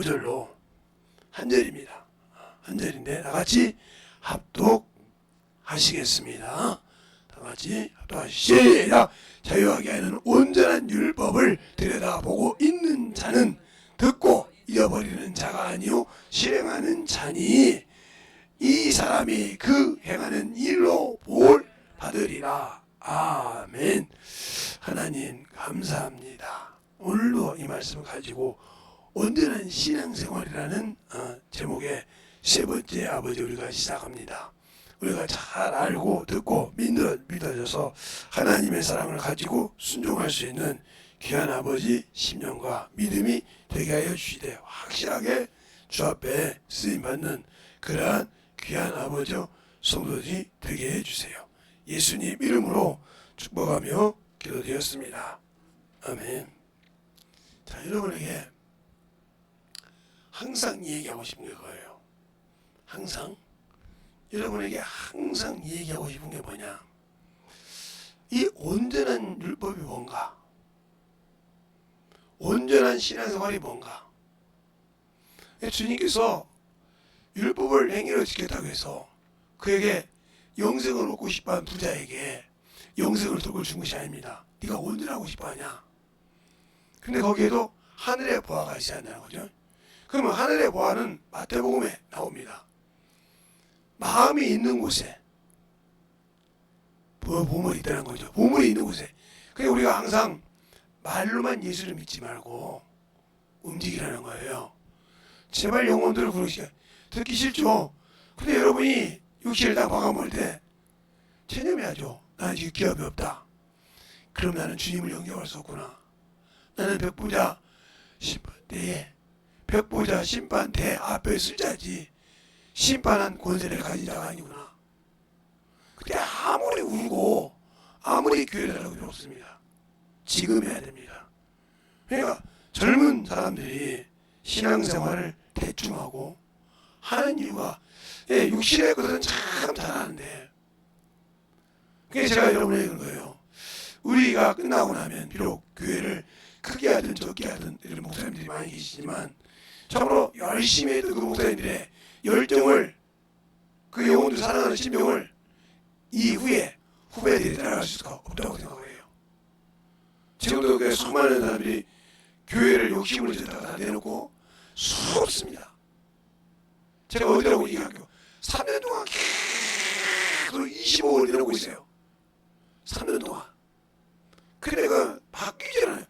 5절로 한 절입니다. 한 절인데 다같이 합독하시겠습니다. 다같이 합독하시시라. 자유하게 하는 온전한 율법을 들여다보고 있는 자는 듣고 잊어버리는 자가 아니요 실행하는 자니 이 사람이 그 행하는 일로 볼 받으리라. 아멘. 하나님 감사합니다. 오늘도 이 말씀을 가지고 온전한 신앙생활이라는 제목의 세 번째 아버지 우리가 시작합니다. 우리가 잘 알고 듣고 믿어져서 하나님의 사랑을 가지고 순종할 수 있는 귀한 아버지 심령과 믿음이 되게 하여 주시되 확실하게 주 앞에 쓰임받는 그러한 귀한 아버지 성도들이 되게 해주세요. 예수님 이름으로 축복하며 기도드렸습니다. 아멘. 자, 여러분에게 항상 얘기하고 싶은 게 그거예요. 여러분에게 항상 얘기하고 싶은 게 뭐냐? 이 온전한 율법이 뭔가? 온전한 신앙생활이 뭔가? 주님께서 율법을 행위로 지켰다고 해서 그에게 영생을 얻고 싶어하는 부자에게 영생을 돌고 준 것이 아닙니다. 네가 온전하고 싶어하냐? 근데 거기에도 하늘의 보화가 있어야 한다는 거죠. 그러면 하늘의 보화는 마태복음에 나옵니다. 마음이 있는 곳에 보물이 있다는 거죠. 보물이 있는 곳에. 그러니까 우리가 항상 말로만 예수를 믿지 말고 움직이라는 거예요. 제발 영혼들을 부르시게. 듣기 싫죠. 근데 여러분이 육신을 다 박아먹을 때 체념해야죠. 나는 지금 기업이 없다. 그럼 나는 주님을 영접할 수 없구나. 나는 백보자 심판대 앞에 쓸 자지 심판한 권세를 가진 자가 아니구나. 그때 아무리 울고 아무리 교회를 하라고 필요 없습니다. 지금 해야 됩니다. 그러니까 젊은 사람들이 신앙생활을 대충 하고 하는 이유가 육신의 것은 참 잘하는데 그게 제가 여러분에게 그런 거예요. 우리가 끝나고 나면 비록 교회를 크게 하든 적게 하든 이런 목사님들이 많이 계시지만 참으로 열심히 했던 그 목사님들의 열정을 그 영혼들 사랑하는 심령을 이후에 후배들이 따라갈 수가 없다고 생각을 해요. 지금도 그 수많은 사람들이 교회를 욕심으로 졌다가 다 내놓고 수없습니다. 제가 어디라고 얘기할게요. 3년 동안 계속 25억을 내놓고 있어요. 3년 동안. 근데 내가 바뀌지 않아요.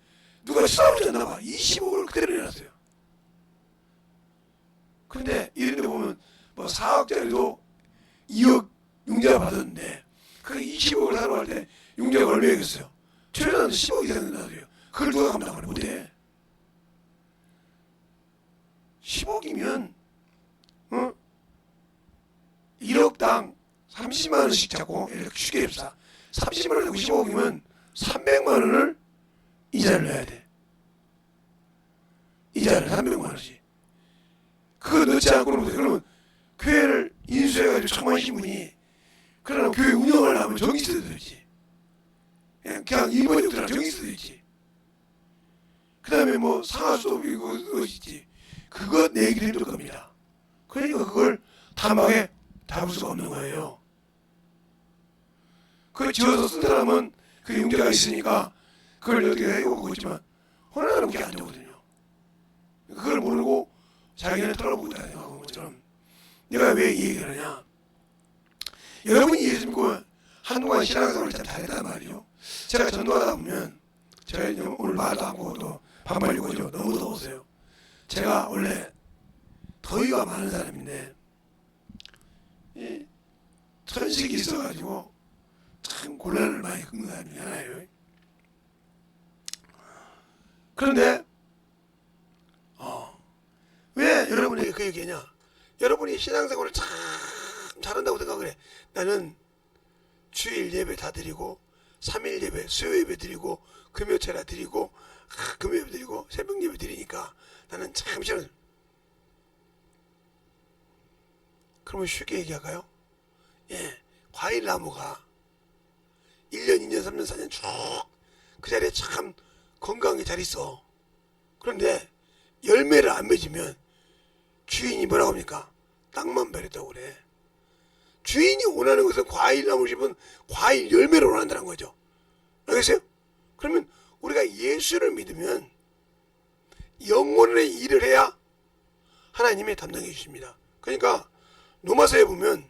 누가 싸우졌나 봐. 25억을 그대로 내놨어요. 근데 이런 데 보면 뭐 4억짜리도 2억 융자 받았는데 그 20억을 사러 갈 때 융자가 얼마겠어요? 최소한 10억 이상 된다고요. 그걸 누가 감당을 못해? 10억이면 1억당 30만 원씩 잡고 이렇게 쉽게 합시다. 30만 원 내고 15억이면 300만 원을 이자를 내야 돼. 이자를 300만 원씩. 그거 넣지 않고는 못해. 그러면 교회를 인수해가지고 청만 신분이 그러나 교회 운영을 하면 정이 있어야 되지. 그냥 일반적들랑 정이 있어야 되지. 그 다음에 뭐 상하수도 이거 있지. 그거 내기도 힘들 겁니다. 그러니까 그걸 탐하게 잡을 수가 없는 거예요. 그걸 지어서 쓴 사람은 그 융자가 있으니까 그걸 어떻게 해오고 있지만 어느 사람은 그게 안 되거든요. 그걸 모르고 자기는 털어보고 있다는 생각하는 것처럼 내가 왜 이 얘기를 하냐. 여러분이 예수 믿고 한동안 신앙생활을 참 잘했단 말이죠. 제가 전도하다 보면 제가 오늘 말도 안 하고 또 반말이고 그죠. 너무 더웠어요. 제가 원래 더위가 많은 사람인데 천식이 있어가지고 참 곤란을 많이 겪는 사람 중에 하나예요. 그런데 왜 여러분에게 그 얘기냐? 여러분이 신앙생활을 참 잘한다고 생각을 해. 나는 주일 예배 다 드리고 3일 예배, 수요 예배 드리고 금요체라 드리고 금요 예배 드리고 새벽 예배 드리니까 나는 참 싫어. 그러면 쉽게 얘기할까요? 과일 나무가 1년, 2년, 3년, 4년 쭉 그 자리에 참 건강하게 잘 있어. 그런데 열매를 안 맺으면 주인이 뭐라고 합니까? 땅만 버렸다고 그래. 주인이 원하는 것은 과일나무를 심은 과일 열매를 원한다는 거죠. 알겠어요? 그러면 우리가 예수를 믿으면 영혼의 일을 해야 하나님이 담당해 주십니다. 그러니까 로마서에 보면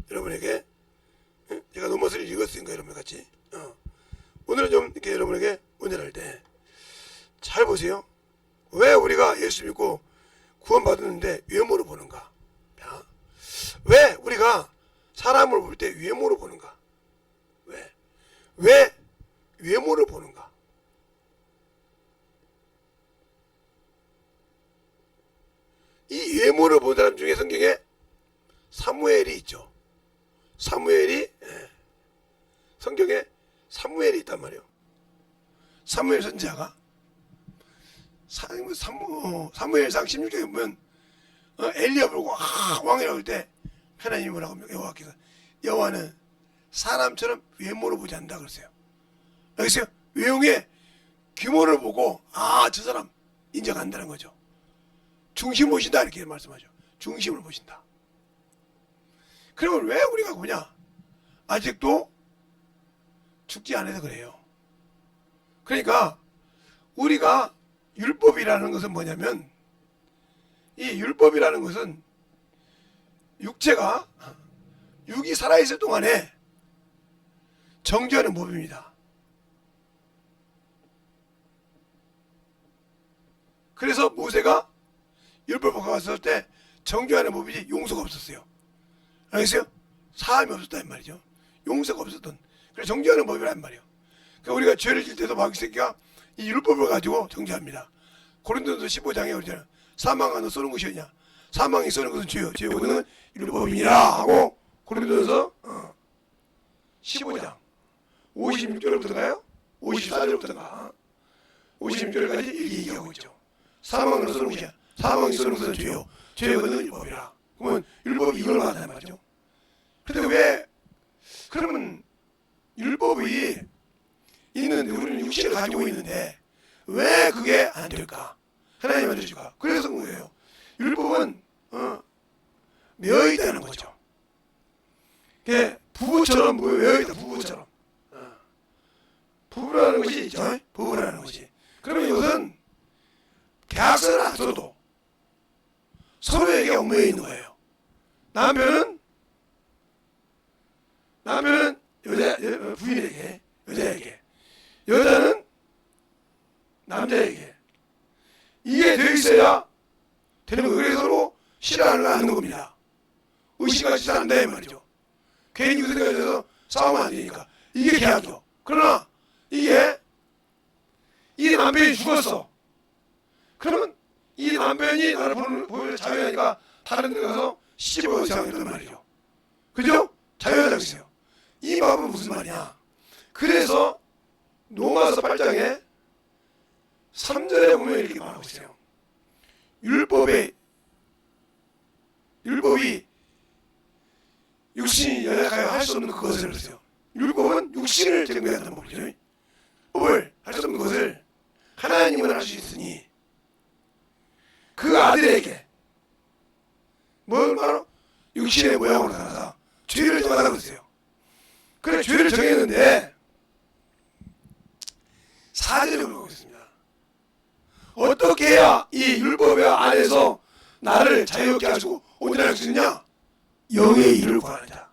여러분에게, 제가 로마서를 읽었으니까 여러분 같이 오늘은 좀 이렇게 여러분에게 운전할 때 잘 보세요. 왜 우리가 예수 믿고 구원받았는데 외모로 보는가? 왜 우리가 사람을 볼 때 외모로 보는가? 왜 외모를 보는가? 이 외모를 본 사람 중에 성경에 사무엘이 있죠. 성경에 사무엘이 있단 말이에요. 사무엘 선지자가 사무엘상 16장에 보면 엘리야 보고 왕이라고 할 때 하나님이 뭐라고 합니까? 여호와께서 여호와는 사람처럼 외모를 보지 않는다 그랬어요. 알겠어요? 외형의 규모를 보고 저 사람 인정한다는 거죠. 중심을 보신다 이렇게 말씀하죠. 중심을 보신다. 그러면 왜 우리가 뭐냐? 아직도 죽지 않아서 그래요. 그러니까 우리가 율법이라는 것은 뭐냐면, 이 율법이라는 것은 육이 살아있을 동안에 정죄하는 법입니다. 그래서 모세가 율법을 가졌을 때 정죄하는 법이지 용서가 없었어요. 알겠어요? 사함이 없었단 말이죠. 용서가 없었던. 그래서 정죄하는 법이란 말이에요. 그러니까 우리가 죄를 질 때도 마귀새끼가 이 율법을 가지고 정죄합니다. 고린도서 15장에 그러잖아요. 사망아 너 쏘는 것이 아니냐. 사망이 쏘는 것은 죄요. 죄요는 율법이니라 하고 고린도서 15장 56절부터가요? 54절부터가 56절까지 얘기하고 있죠. 사망은 쏘는 것이 아니야. 사망이 쏘는 것은 죄요. 죄요는 율법이라. 그러면 율법이 이걸 말한단 말이죠. 그런데 왜 그러면 율법이 있는데 우리는 육신을 가지고 있는데 왜 그게 안 될까? 하나님 안 되실까? 그래서 그런 거예요. 율법은 매여 있다는 거죠. 부부처럼 매여 있다. 부부처럼. 부부라는 것이 있죠. 부부라는 것이. 그러면 이것은 계약서를 안 써도 서로에게 얽매여 있는 거예요. 남편은 부인에게, 여자에게, 여자는 남자에게. 이게 되어 있어야 되는 거예요. 그래서 서로 싫어하는 거 않는 겁니다. 의식같이 산다 이 말이죠. 괜히 그 생각에 대해서 싸우면 안 되니까. 이게 계약이요. 그러나 이게 이 남편이 죽었어. 그러면 이 남편이 나를 보여줄 자유하니까 다른 데 가서 시집을 생각한단 말이죠. 그죠? 자유하자고 있어요. 이 말은 무슨 말이냐? 그래서 로마서 8장에 3절에 보면 이렇게 말하고 있어요. 율법이 육신이 연약하여 할 수 없는 그것을 그랬어요. 율법은 육신을 제공한다는 법이죠. 법을 할 수 없는 것을 하나님은 할 수 있으니 그 아들에게 뭘 바로 육신의 모양으로 나타나서 죄를 정하라고 했어요. 그래 죄를 정했는데 4절에 보고 있습니다. 어떻게 해야 이 율법 안에서 나를 자유롭게 하시고 온전하게 할 수 있느냐? 영의 일을 구하는 자.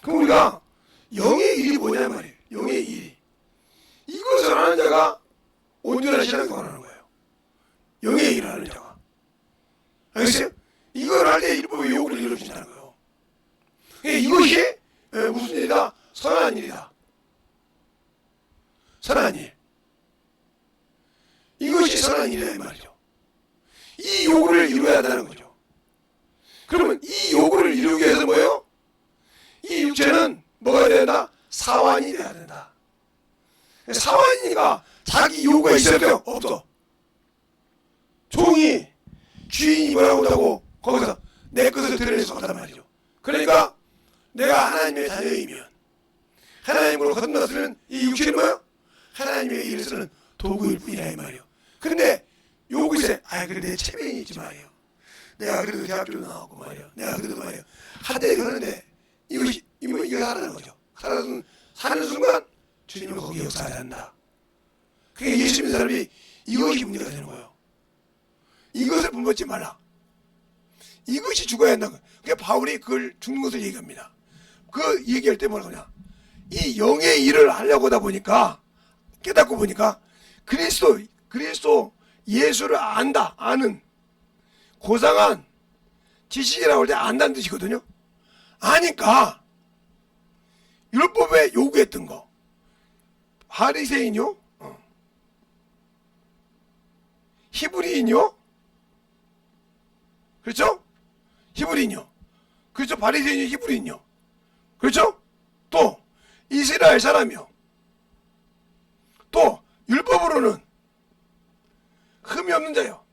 그럼 우리가 영의 일이 뭐냐 말이에요. 영의 일. 이것을 하는 자가 온전한 신앙을 구하는 거예요. 영의 일을 하는 자가. 알겠어요? 이걸 할 때 율법의 요구를 이루어진다는 거예요. 이것이 무슨 일이다? 선한 일이다. 선한 일. 이것이 선한 일이다 이 말이죠. 이 요구를 이루어야 한다는 거죠. 그러면 이 요구를 이루기 위해서 뭐예요? 이 육체는 뭐가 돼야 된다? 사완이 돼야 된다. 사완이니까 자기 요구가 있어야 돼요? 없어. 종이 주인이 뭐라고 한다고 거기서 내 것을 드러낼 수 없단 말이죠. 그러니까 내가 하나님의 자녀이면 하나님으로 건너쓰는 이 육체는 뭐예요? 하나님의 일을 쓰는 도구일 뿐이라 이 말이에요. 그런데 요구세, 그래 내 체면이 있지 말이에요. 내가 그래도 대학교도 나왔고 말이야. 내가 그래도 말이야. 한대 그러는데 이거 하라는 거죠. 사는 순간 주님은 거기 역사하지 않는다. 그게 예수 믿는 사람이 이것이 문제가 되는 거예요. 이것을 분별하지 말라. 이것이 죽어야 한다. 그게 바울이 그걸 죽는 것을 얘기합니다. 그 얘기할 때 뭐라 그러냐. 이 영의 일을 하려고 하다 보니까 깨닫고 보니까 그리스도 예수를 아는 고상한 지식이라고 할 때 안다는 뜻이거든요. 아니까 율법에 요구했던 거 바리새인요, 히브리인요, 그렇죠? 히브리인요, 그렇죠? 바리새인요, 히브리인요, 그렇죠? 또 이스라엘 사람이요, 또 율법으로는 흠이 없는 자요.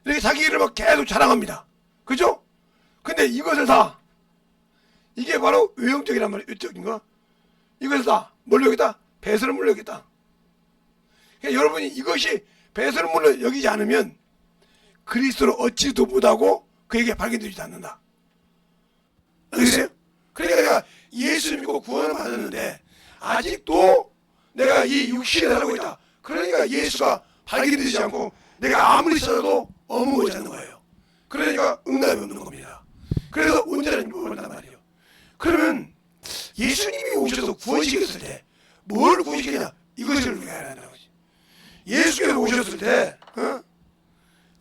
이렇게 자기를 막 계속 자랑합니다. 그죠? 근데 이것을 다, 이게 바로 외형적이란 말이에요. 외적인 거. 이것을 다 뭘로 여기다? 배설물로 여기다. 그러니까 여러분이 이것이 배설물로 여기지 않으면 그리스도를 얻지도 못하고 그에게 발견되지 않는다. 알겠어요? 그러니까 내가 예수 믿고 구원을 받았는데 아직도 내가 이 육신에 살고 있다. 그러니까 예수가 발견되지 않고 내가 아무리 찾아도 어묵어지 않는 거예요. 그러니까 응답이 없는 겁니다. 그래서 온전한 율법을 한단 말이에요. 그러면 예수님이 오셔서 구원시켰을 때 뭘 구원시키냐? 이것을 우리가 해야 한다는 거지. 예수께서 오셨을 때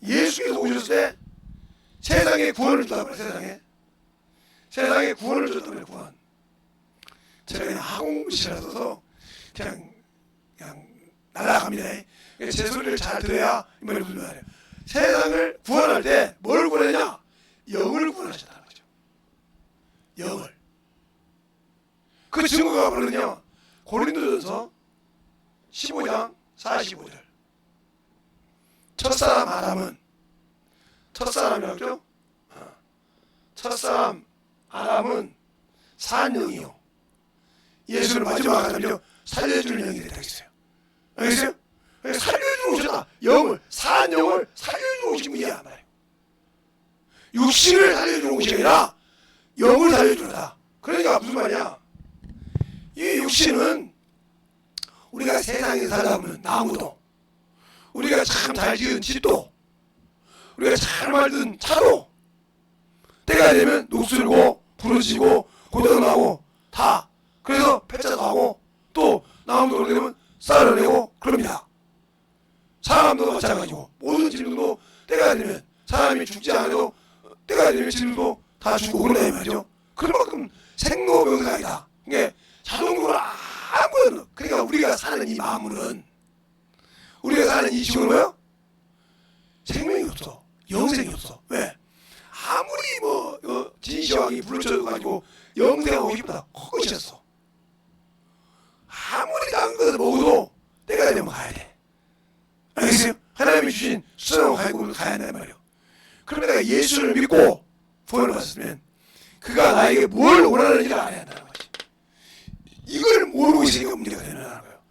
예수께서 오셨을 때 세상에 구원을 줬다고 그래요. 세상에 구원을 줬다고 그래요. 구원. 제가 그냥 학원시라서 그냥 날아갑니다. 제 소리를 잘 들어야 이 말이 무슨 말이에요. 세상을 구원할 때 뭘 구원하냐? 영을 구원하셨다는 거죠. 영을. 그 증거가 바로는요. 고린도전서 15장 45절. 첫사람 아담은 첫사람이라고 그러죠? 첫사람 아담은 산 영이요. 예수를 마지막 아담이요. 살려주는 영이 됐다 했어요. 알겠어요? 살려주고 오셨다. 영을, 산 영을 살려주고 오신 분이야 말이에요. 육신을 살려주고 오신 게 아니라 영을 살려주다. 그러니까 무슨 말이야? 이 육신은 우리가 세상에 살다 보면 나무도, 우리가 참 잘 지은 집도, 우리가 잘 만든 차도 때가 되면 녹슬고 부러지고 고장나고 다. 그래서 폐차도 하고 또 나무도 그렇게 되면 쌀어내고 그럽니다. 사람도 마찬가지고 모든 짐승도 때가 되면 사람이 죽지 않아도 때가 되면 짐승도 다 죽고 그러다 말이죠. 그런 만큼 생로병사이다. 이게 자동으로 아무거나. 그러니까 우리가 사는 이 마음은, 우리가 사는 이 지구는 뭐야? 생명이 없어. 영생이 없어. 왜? 아무리 진시황이 불러쳐가지고 영생하고 싶다. 헛것이었어. 아무리 다른 것을 먹어도 때가 되면 가야 돼. 알겠어요? 하나님이 주신 수상하고 갈고를 가야 한단 말이에요. 그러면 내가 예수를 믿고 구원을 받았으면 그가 나에게 뭘 원하는지를 알아야 한다는 거지. 이걸 모르고 있으니까 문제가 되는 거예요.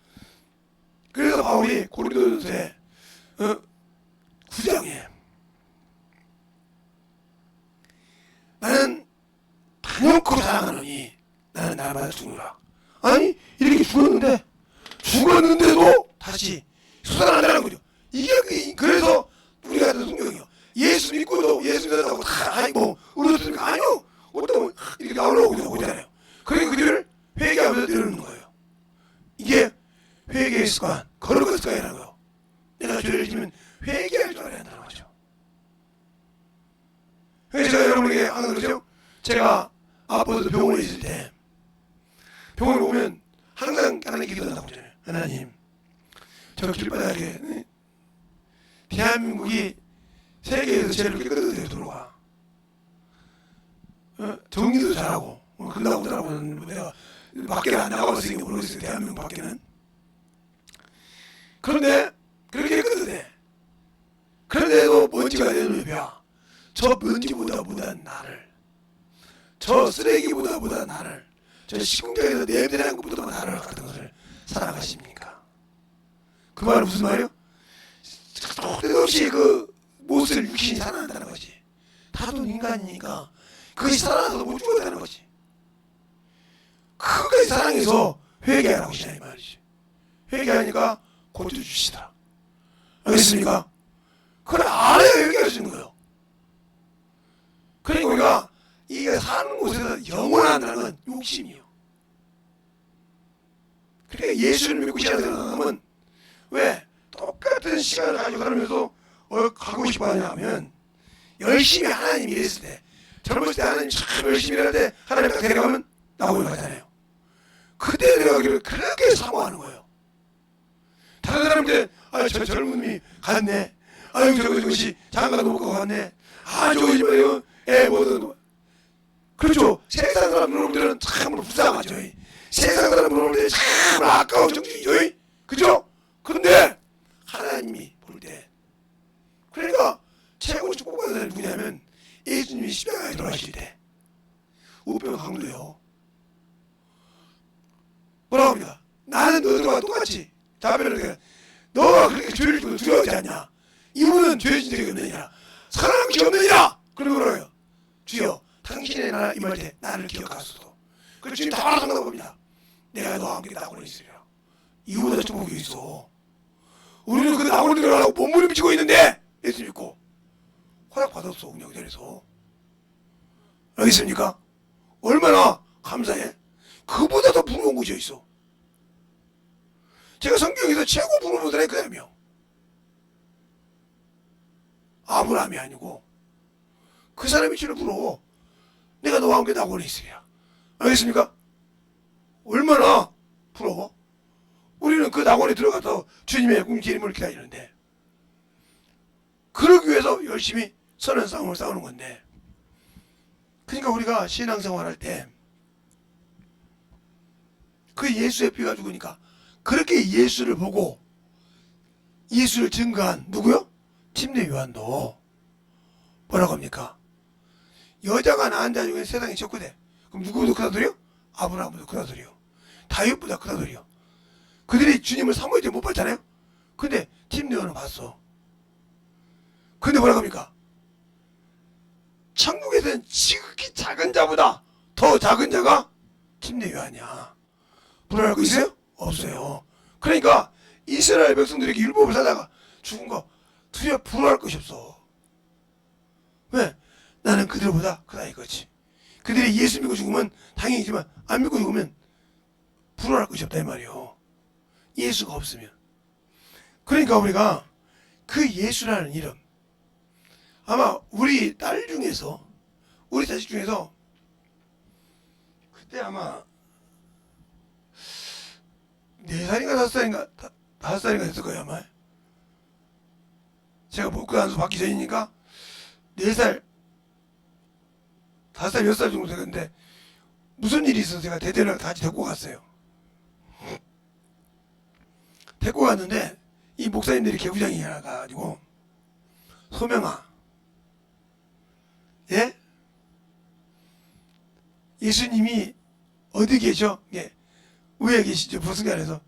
그래서 바울이 고린도전서에 9장에 나는 단연코 사랑하노니 나는 날마다 죽노라. 아니 이렇게 죽었는데도 다시 수상한다는 거죠. 이게 그래서 우리가 하는 성경이요. 예수 믿고도 예수 믿었다고 다 울었습니까? 아니요. 어떤 이렇게 나오려고 오잖아요. 그러니까 그들을 회개하면서 내려놓는 거예요. 이게 회개의 습관, 거룩한 습관이라는 거예요. 내가 죄를 지면 회개할 줄 알아야 한다는 거죠. 그래서 제가 여러분에게 하는 거죠. 제가 아파서 병원에 있을 때 병원에 오면 항상 하나님 기도한다고 그러잖아요. 하나님, 저 길바닥에 대한민국이 세계에서 제일 깨끗하게 돌아와. 정리도 잘하고 끝나고 잘하고는 내가 밖에 안 나가봤으니까 모르겠어요. 대한민국 밖에는. 그런데 그렇게 깨끗해. 그런데도 먼지가 되는 옆이야. 저 먼지보다 못한 나를, 저 쓰레기보다 못한 나를, 저 식공장에서 냄새나는 것보다 나를 같은 것을 사랑하십니까? 그 말은 무슨 말이에요? 때도 없이 못을 육신이 살아난다는 거지. 다돈 인간이니까 그것이 살아나서 못 죽었다는 거지. 그것까지 사랑해서 회개하라고 하시냐 이 말이지. 회개하니까 고쳐주시더라. 알겠습니까? 그걸 알아야 회개할 수 있는 거예요. 그러니까 우리가 이게 사는 곳에서 영원한다는 건 욕심이에요. 그러니까 예수를 믿고 신앙생활 하면 왜 똑같은 시간을 가지고 가면서 가고 싶어 하냐 하면 열심히 하나님 일했을 때 젊었을 때 하나님 참 열심히 일할 때 하나님 딱 데려가면 나오고 가잖아요. 그때 데려가기를 그렇게 사모하는 거예요. 다른 사람들 저 젊은이 갔네. 아유 저것이 장가도 못 가고 갔네. 저거지 말이요. 뭐든 그렇죠. 세상 사람 여러분들은 참으로 불쌍하죠. 세상 사람 여러분들은 참으로 아까워 정신이죠. 그죠? 그런데 하나님이 볼 때 그러니까 최고 축복받는 사람이 누구냐면 예수님이 십자가에 돌아가실 때 우편 강도요. 뭐라고 합니까? 나는 너들과 똑같이 자별을 너가 그렇게 죄를 지고 두려워하지 않냐? 이분은 죄 진 적이 없느니라 사랑한 것이 없느니라. 그러고 그러요. 주여 당신의 나라 임할 때 나를 기억하소서. 그래서 주님 다 상담해 봅니다. 내가 너와 함께 낙원에 있으리라. 이거보다 축복이 있어. 우리는 그 낙원에 들어가라고 몸부림치고 있는데 예수 믿고 허락받았어. 그냥 그 자리에서. 알겠습니까? 얼마나 감사해? 그보다 더 부러운 곳이 있어. 제가 성경에서 최고 부러운 사람이 그 사람이요. 아브라함이 아니고 그 사람이 주를 부러워. 내가 너와 함께 낙원에 있으리라. 알겠습니까? 얼마나 부러워? 우리는 그 낙원에 들어가서 주님의 궁지임을 기다리는데 그러기 위해서 열심히 선한 싸움을 싸우는 건데 그러니까 우리가 신앙생활 할 때 그 예수의 피가 죽으니까 그렇게 예수를 보고 예수를 증거한 누구요? 침례 요한도 뭐라고 합니까? 여자가 낳은 자 중에 세상에 적거든. 그럼 누구보다 크다 소리요? 아브라함보다 크다 소리요. 다윗보다 크다 소리요. 그들이 주님을 사모할 때 못 봤잖아요. 근데 침례 요한은 봤어. 근데 뭐라고 합니까? 천국에서는 지극히 작은 자보다 더 작은 자가 침례 요한이야. 불안할 거 있어요? 없어요. 그러니까 이스라엘 백성들에게 율법을 사다가 죽은 거 두려 불안할 것이 없어. 왜? 나는 그들보다 크다 이거지. 그들이 예수 믿고 죽으면 다행이지만 안 믿고 죽으면 불안할 것이 없다 이 말이요. 예수가 없으면. 그러니까 우리가 그 예수라는 이름 아마 우리 딸 중에서 우리 자식 중에서 그때 아마 4살인가 5살인가 5살인가 됐을 거예요 아마. 제가 목구 안수 받기 전이니까 4살 5살 6살 정도 됐는데 무슨 일이 있어서 제가 대전을 같이 데리고 갔어요. 데리고 갔는데 이 목사님들이 개구장이 가가지고 소명아 예? 예수님이 어디 계셔? 예. 위에 계시죠 보승기 안에서.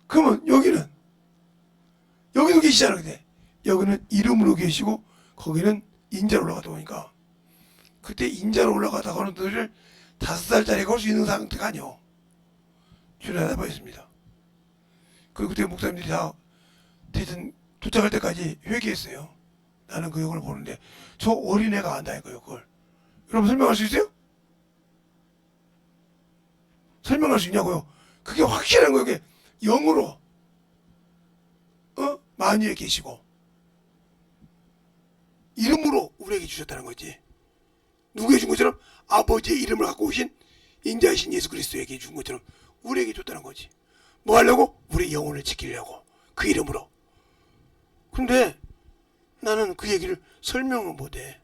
그러면 여기는 여기도 계시잖아. 근데 여기는 이름으로 계시고 거기는 인자로 올라가다 보니까 그때 인자로 올라가다 하는 들을 5살짜리가 올 수 있는 상태가 아니오. 출연하다 보였습니다. 그리고 그때 목사님들이 다 대전 도착할 때까지 회개했어요. 나는 그 영을 보는데 저 어린애가 안다니까요 그걸. 여러분 설명할 수 있어요? 설명할 수 있냐고요? 그게 확실한 거예요. 그게 영으로 만유에 계시고 이름으로 우리에게 주셨다는 거지. 누구에게 준 것처럼 아버지의 이름을 갖고 오신 인자이신 예수 그리스도에게 준 것처럼 우리에게 줬다는 거지. 뭐 하려고? 우리 영혼을 지키려고 그 이름으로. 근데 나는 그 얘기를 설명을 못해.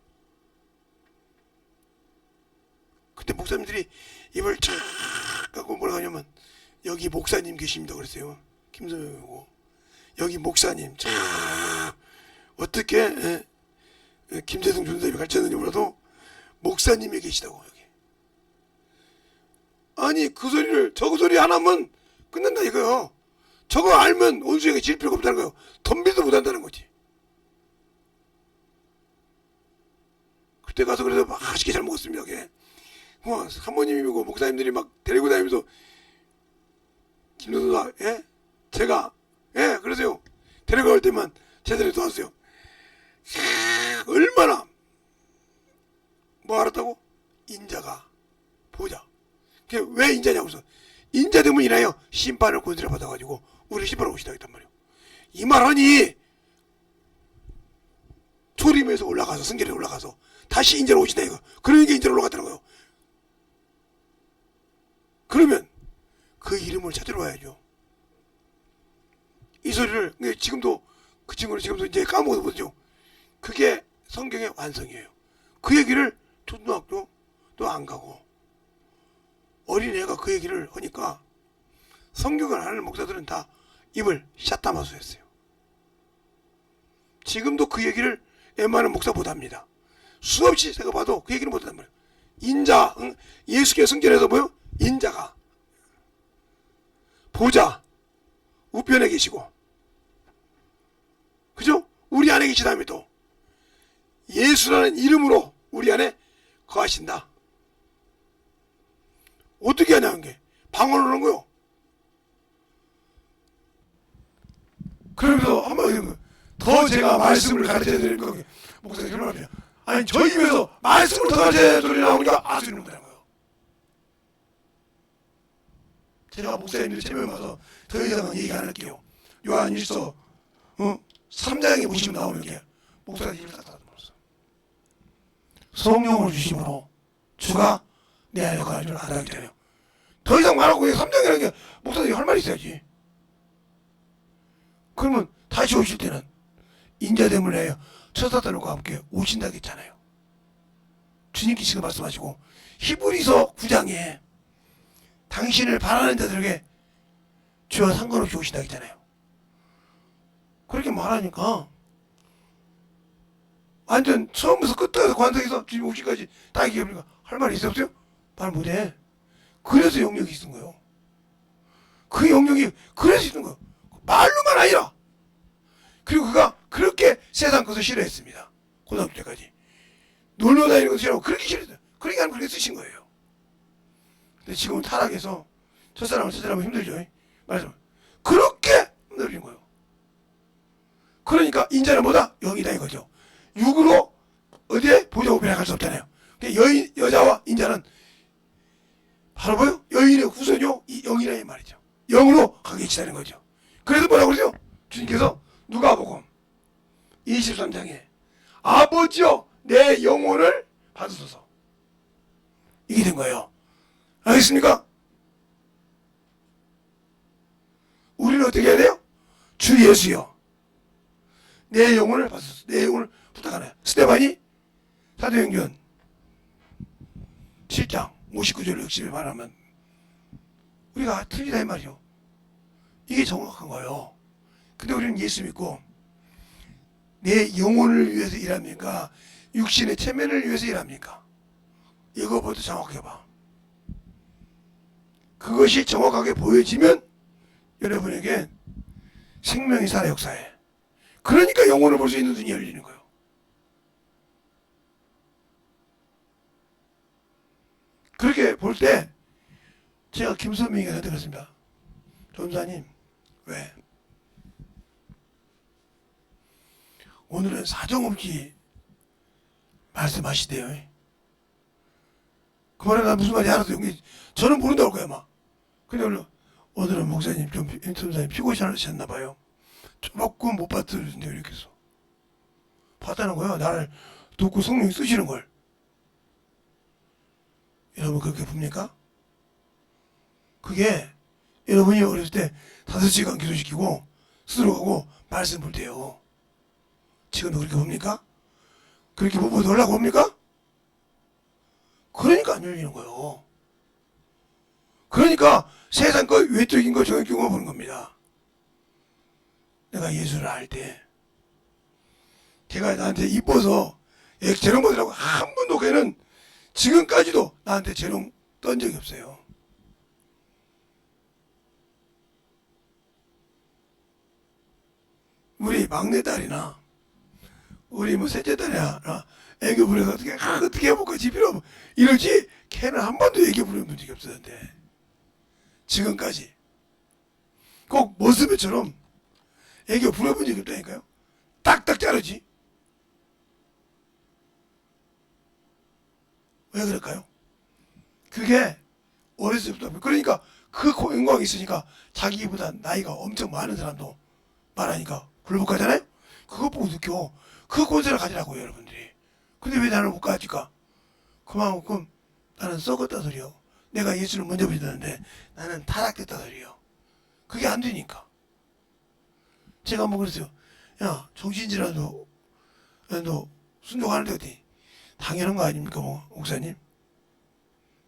그때 목사님들이 입을 쫙 갖고 뭐라고 하냐면 여기 목사님 계십니다 그랬어요. 김성영이고 여기 목사님 쫙 어떻게 김재성 전사님이 가르쳤는지 몰라도 목사님이 계시다고 여기. 아니 그 소리를 저거 소리 하나면 끝난다 이거요. 저거 알면 원수에게 질 필요가 없다는 거예요. 덤비도 못한다는 거지. 그때 가서 그래도 맛있게 잘 먹었습니다. 그게. 사모님이고 목사님들이 막 데리고 다니면서 김도수가 예? 제가 예 그러세요. 데려갈 때만 제대로 도왔어요. 얼마나 뭐 알았다고? 인자가 보자. 그게 왜 인자냐고 해서 인자 때문에 인하여 심판을 권세를 받아가지고 우리 심판을 오시다 했단 말이에요. 이 말하니 초림에서 올라가서 성전에 올라가서 다시 인자로 오시다 이거. 그러니까 인자로 올라갔더라고요. 그러면 그 이름을 찾으러 와야죠. 이 소리를 지금도 그 친구는 지금도 이제 까먹어도 보죠. 그게 성경의 완성이에요. 그 얘기를 초등학교 또 안 가고 어린애가 그 얘기를 하니까 성경을 아는 목사들은 다 입을 샷담아서 했어요. 지금도 그 얘기를 웬만한 목사 못합니다. 수없이 제가 봐도 그 얘기를 못한단 말이에요. 인자, 예수께서 성전에서 뭐요? 인자가 보좌 우편에 계시고 그죠? 우리 안에 계시다며 또 예수라는 이름으로 우리 안에 거하신다. 어떻게 하냐는 게 방언을 하는 거요. 그러면서 한번 더 제가 말씀을 가르쳐야 되는 거 목사님 그런 말이에요. 아니 저희 집에서 말씀을 더 가르쳐야 되는 나오니까 아수리는 못하는 거예요. 제가 목사님들 제명에 와서 더 이상은 얘기 안 할게요. 요한일서 3장에 보시면 나오는 게 목사님 힘을 갖다 놨어. 성령을 주심으로 주가 내 안에 거할 줄 알아야 되잖아요. 더 이상 말하고 3장이라는 게 목사님이 할 말이 있어야지. 그러면 다시 오실 때는 인자됨을 내어 천사들과 함께 오신다고 했잖아요. 주님께서 지금 말씀하시고 히브리서 9장에 당신을 바라는 자들에게 주와 상관없이 오신다고 했잖아요. 그렇게 말하니까 완전 처음부터 끝까지 관성에서 주님 오기까지 다 얘기해보니까 할 말이 있어요? 없어요? 말 못해. 그래서 영역이 있는 거예요. 그 영역이 그래서 있는 거예요. 말로만 아니라. 그리고 그가 그렇게 세상 것을 싫어했습니다. 고등학교 때까지. 놀러 다니는 것을 싫어하고 그렇게 싫어했어요. 그러니까 하나님 그렇게 쓰신 거예요. 근데 지금은 타락해서 첫사람을 찾으려면 힘들죠. 말씀. 그렇게 힘들어진 거예요. 그러니까 인자는 뭐다? 영이다 이거죠. 육으로 어디에 보좌 우편에 갈 수 없잖아요. 여인, 여자와 인자는 바로 뭐요? 여인의 후손이요? 이 영이라 이 말이죠. 영으로 가게 치다는 거죠. 그래서 뭐라고 그러죠? 주님께서 누가복음 23장에 아버지여 내 영혼을 받으소서. 이게 된 거예요. 알겠습니까? 우리는 어떻게 해야 돼요? 주 예수여 내 영혼을 받으소서. 내 영혼을 부탁하나요? 스데반이 사도행전 7장 59절 60에 말하면 우리가 틀리다 이 말이죠. 이게 정확한 거예요. 근데 우리는 예수 믿고 내 영혼을 위해서 일합니까? 육신의 체면을 위해서 일합니까? 이거보다 정확하게 봐. 그것이 정확하게 보여지면 여러분에게 생명이 살아 역사해. 그러니까 영혼을 볼 수 있는 눈이 열리는 거예요. 그렇게 볼 때 제가 김선민이가 선택했습니다. 전사님 왜? 오늘은 사정없이 말씀하시대요. 그 말에 나 무슨 말인지 알아서 저는 모른다고 할 거야 아마. 근데 오늘은 목사님 전사님 피곤하셨나봐요. 조금 못 받들으신대요 이렇게 해서. 봤다는 거예요. 나를 돕고 성령이 쓰시는 걸. 여러분 그렇게 봅니까? 그게 여러분이 어렸을 때 5시간 기도시키고 스스로 가고 말씀 볼 때요. 지금도 그렇게 봅니까? 그렇게 보고 놀라고 봅니까? 그러니까 안 열리는 거예요. 그러니까 세상 거 외적인 거 정형경험을 보는 겁니다. 내가 예수를 알 때 걔가 나한테 이뻐서 재롱 받으라고 한 번도 걔는 지금까지도 나한테 재롱 떤 적이 없어요. 우리 막내딸이나 우리 셋째 딸이나 애교 부려서 어떻게 해볼까 집이로 이러지. 걔는 한 번도 애교 부려본 적이 없었는데 지금까지 꼭 모습처럼 애교 부려본 적이 없다니까요. 딱딱 자르지. 왜 그럴까요? 그게 어렸을 때부터 그러니까 그 영광이 있으니까 자기보다 나이가 엄청 많은 사람도 말하니까 굴복하잖아요. 그것 보고 느껴. 그 권세를 가지라고요 여러분들이. 근데 왜 나는 못 가질까? 그만큼 나는 썩었다 소리요. 내가 예수를 먼저 믿었는데 나는 타락됐다 소리요. 그게 안 되니까. 제가 한번 그랬어요. 야 정신질환도 너 순종하는데 어디 당연한 거 아닙니까 목사님?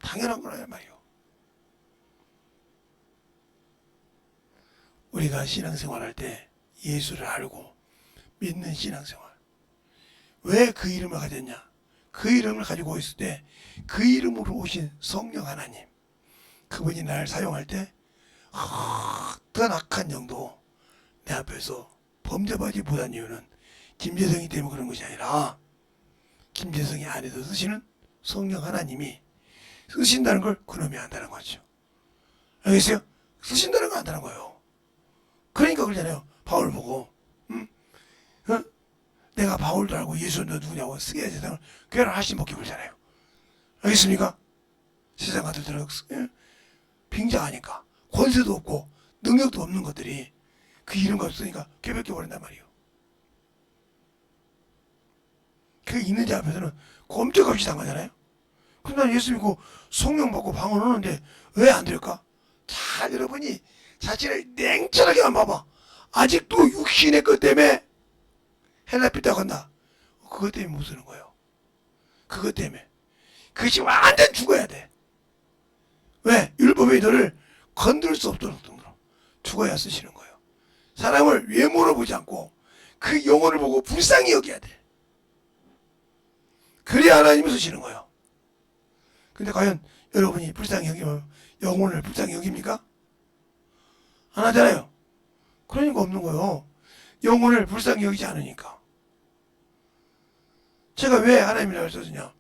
당연한 거란 말이요. 우리가 신앙생활할 때 예수를 알고 믿는 신앙생활. 왜 그 이름을 가졌냐? 그 이름을 가지고 있을 때 그 이름으로 오신 성령 하나님, 그분이 나를 사용할 때 어떤 악한 영도 내 앞에서 범접하지 못한 이유는 김재성이 때문에 그런 것이 아니라 김재성이 안에서 쓰시는 성령 하나님이 쓰신다는 걸 그놈이 안다는 거죠. 알겠어요? 쓰신다는 걸 안다는 거예요. 그러니까 그러잖아요. 바울 보고 내가 바울도 알고 예수는 누구냐고 쓰게 세상을 괴로워하신 복귀 그러잖아요. 알겠습니까? 세상 같은 데는 빙자하니까 권세도 없고 능력도 없는 것들이 그 이름가 없으니까 괴롭게 버린단 말이에요. 그 있는 자 앞에서는 꼼짝없이 당하잖아요. 그럼 난 예수 믿고 성령 받고 방언하는데 왜 안 될까? 자, 여러분이 자신을 냉철하게만 봐봐. 아직도 육신의 것 때문에 헬라피다고 한다. 그것 때문에 못 쓰는 거예요. 그것 때문에. 그것이 완전 죽어야 돼. 왜? 율법의 너를 건들 수 없도록 정도로 죽어야 쓰시는 거예요. 사람을 외모로 보지 않고 그 영혼을 보고 불쌍히 여겨야 돼. 그래야 하나님이 쓰시는 거예요. 근데 과연 여러분이 불쌍히 여기면 영혼을 불쌍히 여깁니까? 안 하잖아요. 그러니까 없는 거예요. 영혼을 불쌍히 여기지 않으니까. 제가 왜 하나님이라고 썼느냐?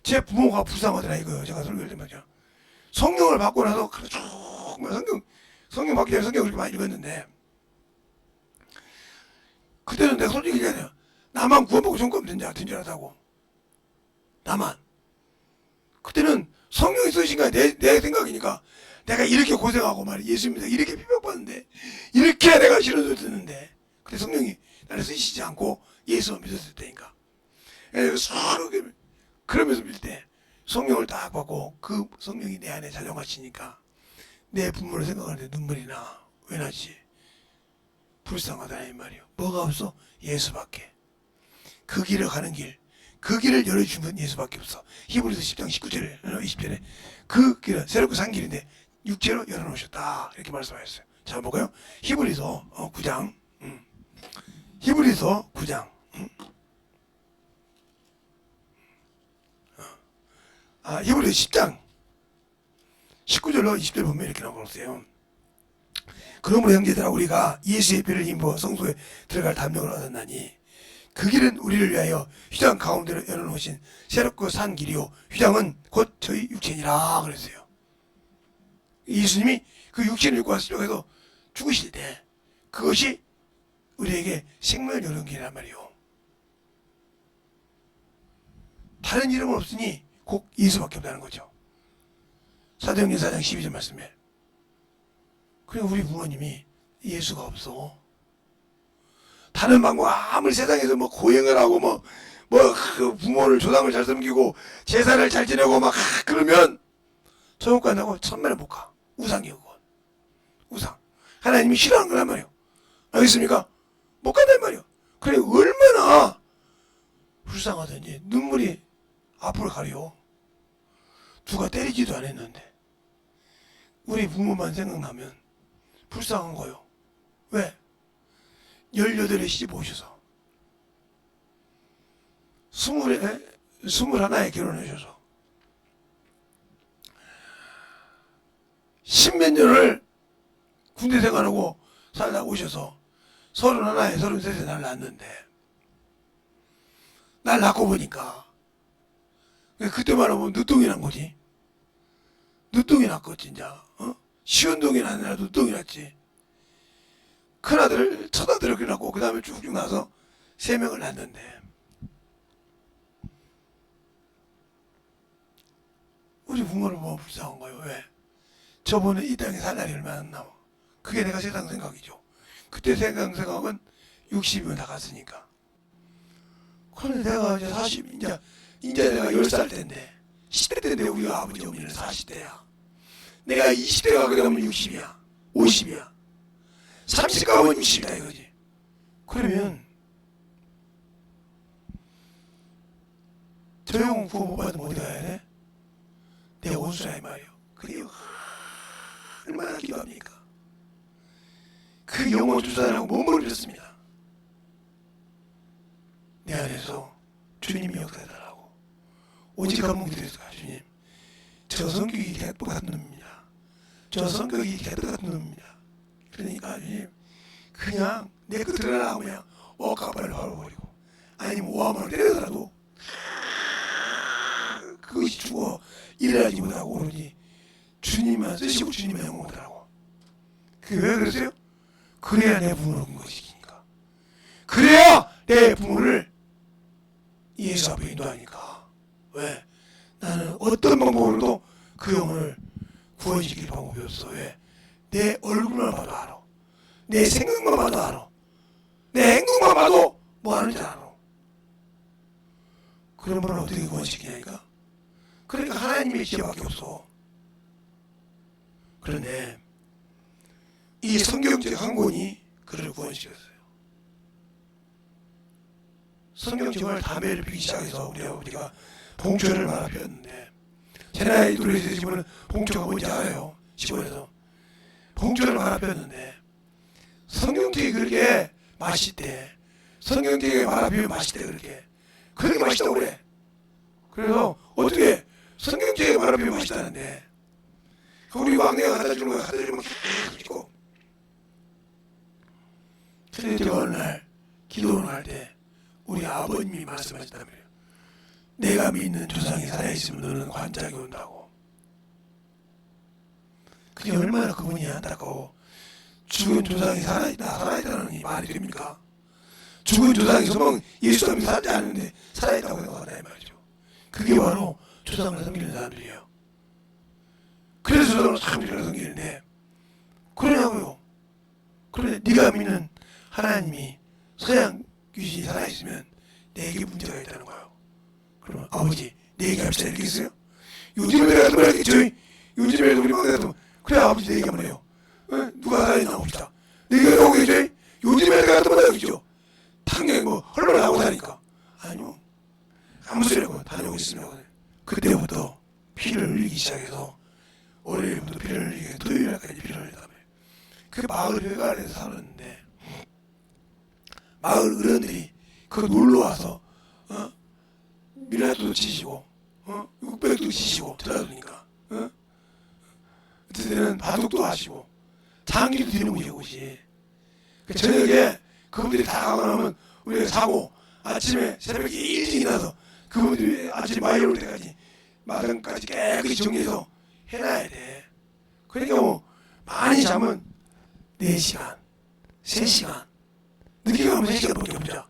제 부모가 불쌍하더라 이거예요. 제가 설교할 때 말이야. 성령을 받고 나서 정말 성령 받기 전에 성경을 그렇게 많이 읽었는데 그때는 내가 솔직히 얘기하냐. 나만 구원받고 천국 된 줄 알았다고. 나만. 그때는 성령이 쓰신 거야. 내 생각이니까. 내가 이렇게 고생하고 말이야. 예수 믿어 이렇게 비박받는데 이렇게 내가 싫어져 듣는데 근데 성령이 나를 쓰시지 않고 예수만 믿었을 때니까. 서로 그러면서 믿을 때 성령을 딱 받고 그 성령이 내 안에 자정하시니까 내 부모를 생각하는데 눈물이 나. 왜 나지? 불쌍하다 이 말이요. 뭐가 없어? 예수밖에. 그 길을 가는 길. 그 길을 열어준 건 예수밖에 없어. 히브리서 10장 19절에 20절에 그 길은 새롭게 산 길인데 육체로 열어놓으셨다. 이렇게 말씀하셨어요. 자 볼까요? 히브리서 9장 히브리서 9장 히브리서 10장 19절로 20절 보면 이렇게 나오세요. 그러므로 형제들아 우리가 예수의 피를 힘입어 성소에 들어갈 담력을 얻었나니 그 길은 우리를 위하여 휘장 가운데로 열어놓으신 새롭고 산 길이요 휘장은 곧 저희 육체니라 그랬어요. 예수님이 그 육체를 입고 십자가에서 죽으실 때 그것이 우리에게 생명을 여는 길이란 말이요. 다른 이름은 없으니 꼭 예수밖에 없다는 거죠. 사도행전 4장 12절 말씀에 그리고 우리 부모님이 예수가 없어. 다른 방법 아무리 세상에서 뭐 고행을 하고 그 부모를 조상을 잘 섬기고 제사를 잘 지내고 막 그러면 천국 간다고 천만에 못 가. 우상이요 그건. 우상. 하나님이 싫어하는 거란 말이에요. 알겠습니까? 못 간단 말이에요. 그래 얼마나 불쌍하든지 눈물이 앞을 가려. 누가 때리지도 않았는데 우리 부모만 생각나면 불쌍한 거요. 왜? 18에 시집 오셔서 21에 결혼하셔서 10몇 년을 군대 생활하고 살다 오셔서 31에 33에 날 낳았는데 날 낳고 보니까. 그때만 하면 늦둥이 난 거지. 늦둥이 났겠지, 진짜. 시운둥이 났나, 늦둥이 났지. 큰아들을, 첫아들을 그렇게 낳고, 그 다음에 쭉쭉 나서 3명을 낳는데. 우리 부모를 보면 불쌍한 거예요. 왜? 저번에 이 땅에 살 날이 얼마나 남아. 그게 내가 세상 생각이죠. 그때 세상 생각은 60이면 다 갔으니까. 그런데 내가 이제 40, 이제 내가 10살 때인데, 10대 때인데 우리 아버지 어머니는 40대야. 내가 20대가 그러면 60이야. 50이야. 30 가면 60이다 이거지. 그러면, 저 형 구호 못 받으면 어디 가야 돼? 내 원수라 이 말이요. 그래요. 얼마나 기도합니까? 그 영혼 주사라고 몸을 빌었습니다. 내 안에서 주님이 역사해달라고. 오직 한 번 기도했어요. 주님, 저 성격이 개떡 같은 놈입니다. 저 성격이 개떡 같은 놈입니다. 그러니까 주님, 그냥 내 거 드러나고 그냥 억가발을 벌어버리고, 아니면 오함을 때려서라도 그것이 죽어 일어나지 못하고 오로지 주님만 쓰시고 주님만 영원하라고. 그게 왜 그러세요? 그래야 내 부모를 건강시키니까. 그래야 내 부모를 예수 앞에 인도하니까. 왜? 나는 어떤 방법으로도 그 영혼을 구원시킬 방법이 없어. 왜? 내 얼굴만 봐도 알아. 내 생각만 봐도 알아. 내 행동만 봐도 뭐 하는지 알아. 그런 분을 어떻게 구원시키냐니까. 그러니까 하나님의 지혜밖에 없어. 그런데 이 성경책 한 권이 그를 구원시켰어요. 성경책을 담배를 피기 시작해서 우리 아버지가 봉초를 말아 피웠는데, 제 나이 둘이 되시면 봉초가 뭔지 알아요. 시골에서 봉초를 말아 피웠는데 성경책이 그렇게 맛있대. 성경책에 말아 피우면 맛있대. 그렇게 맛있다고 그래. 그래서 어떻게 성경책에 말아 피우면 맛있다는데, 우리 막내가 갖다 주는 거야. 갖다 주면 계속 있고. 그런데 어느 날 기도를 할 때 우리 아버님이 말씀하셨단 말이에요. 내가 믿는 조상이 살아있으면 너는 관짝이 온다고. 그게 얼마나 그분이 안타까워. 죽은 조상이 살아있다는 말이 됩니까? 죽은 조상이 소망 예수 믿으면 살지 않는데 살아있다고 생각하다 이 말이죠. 그게 바로 조상을 섬기는 사람들이에요. 그래서 조상을 참 섬기는데, 그러냐고요. 그런데 네가 믿는 하나님이 서양 귀신이 살아있으면 내게 문제가 있다는 거예요. 그러면 아버지 내 얘기 합시다 이러겠어요? 요즘에 내가 또 알겠죠? 요즘에 우리 막내가 또 그래 아버지 내 얘기 한번 해요. 누가 살아있나 봅시다. 내 얘기가 나오겠죠? 요즘에 내가 또 알겠죠? 당연히 뭐 헐렁 나오고 사니까. 아니요. 아무 소리라고 다녀오겠습니다. 그때부터 피를 흘리기 시작해서 월요일부터 피를 흘리게 토요일까지 피를 흘리다 말이에요. 그 마을 회관에서 살았는데 마을 어른들이 그 놀러와서 미라도 치시고 육백도 치시고 들어주니까 어떤 때는 바둑도 하시고 장기도 되는 곳이 곳이. 그 저녁에 그분들이 다 가고 나면 우리가 자고 아침에 새벽에 일찍 일어나서 그분들이 아침에 많이 올 때까지 마당까지 깨끗이 정리해서 해놔야 돼. 그러니까 뭐 많이 자면 4시간 3시간 늦게 가면 3시간밖에 없자.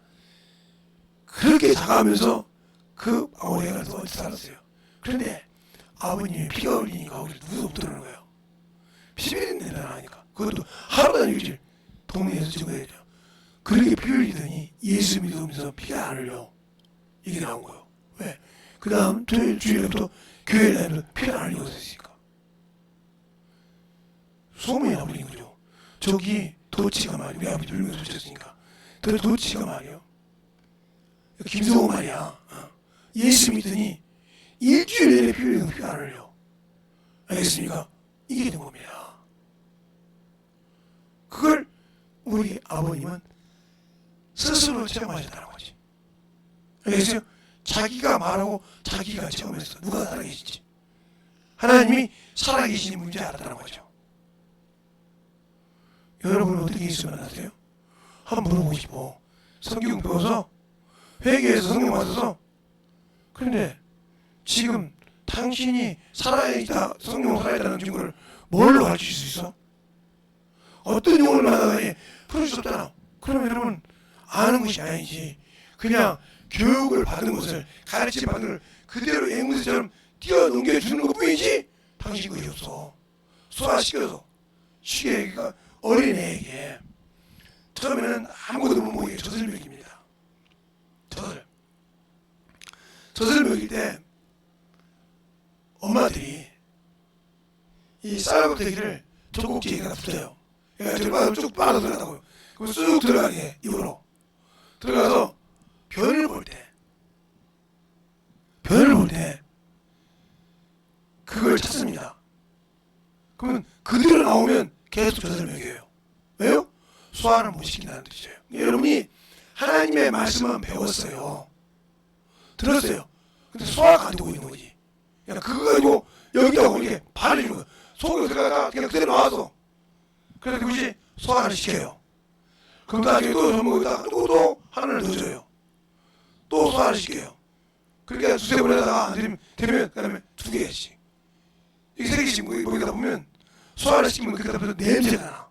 그렇게 자가면서 그 마을에 가서 어디 살았어요. 그런데 아버님이 피가 흘리니까 우리 누구도 못 들어오는 거예요. 피비린 내가 나니까. 그것도 하루 다니지 동네에서 찍어야죠. 그렇게 피 흘리더니 예수 믿으면서 피가 안 흘려. 이게 나온 거예요. 왜? 그 다음 토요일 주일부터 교회에 다니면서 피가 안 흘리고 있으니까. 소문이 나버린 거죠. 저기 도치가 말이야. 우리 아버지 별명을 붙였으니까. 도치가 말이야. 김성호 말이야. 예수 믿더니 일주일 내내 피 흘리는 피가 안 흘려. 알겠습니까? 이게 된 겁니다. 그걸 우리 아버님은 스스로 체험하셨다는 거지. 알겠어요? 자기가 말하고 자기가 체험했어. 누가 살아계신지. 하나님이 살아계신 문제 알았다는 거죠. 여러분은 어떻게 예수 만나세요? 한번 물어보고 싶어. 성경 배워서 회개해서 성령 받아서. 그런데 지금 당신이 살아있다, 성령 살아있다는 증거를 뭘로 가르칠 수 있어? 어떤 용어를 만나다니 풀을 수 없잖아. 그러면 여러분 아는 것이 아니지. 그냥 교육을 받은 것을, 가르침 받은 것을 그대로 앵무새처럼 뛰어넘겨주는 것 뿐이지 당신 것이 없어. 소화시켜서 쉽게 어린애에게 처음에는 아무것도 못 먹게 젖을 먹입니다. 젖을 먹일 때 엄마들이 이 쌀껍데기를 젖꼭지에 갖다 붙여요. 그러니까 절반을 쭉 빨아 들어가다고요. 그럼 쑥 들어가게 입으로 들어가서 변을 볼 때 그걸 찾습니다. 그러면 그대로 나오면 계속 젖을 먹여요. 왜요? 소화를 못 시킨다는 뜻이에요. 여러분이 하나님의 말씀만 배웠어요. 들었어요. 근데 소화가 안 되고 있는 거지. 그러니까 그거 가지고 여기다가 이렇게 발을 주는 거야. 속으로 들어가다가 그냥 그대로 나와서. 그래서 그것이 소화를 시켜요. 그럼 나중에 또 전문가에다가 또 하나를 더 줘요. 또 소화를 시켜요. 그렇게 두세 번 하다가 안 되면 그 다음에 두 개씩. 이게 세 개씩 먹이다 보면 소화를 시키면 그다음부터 냄새가 나.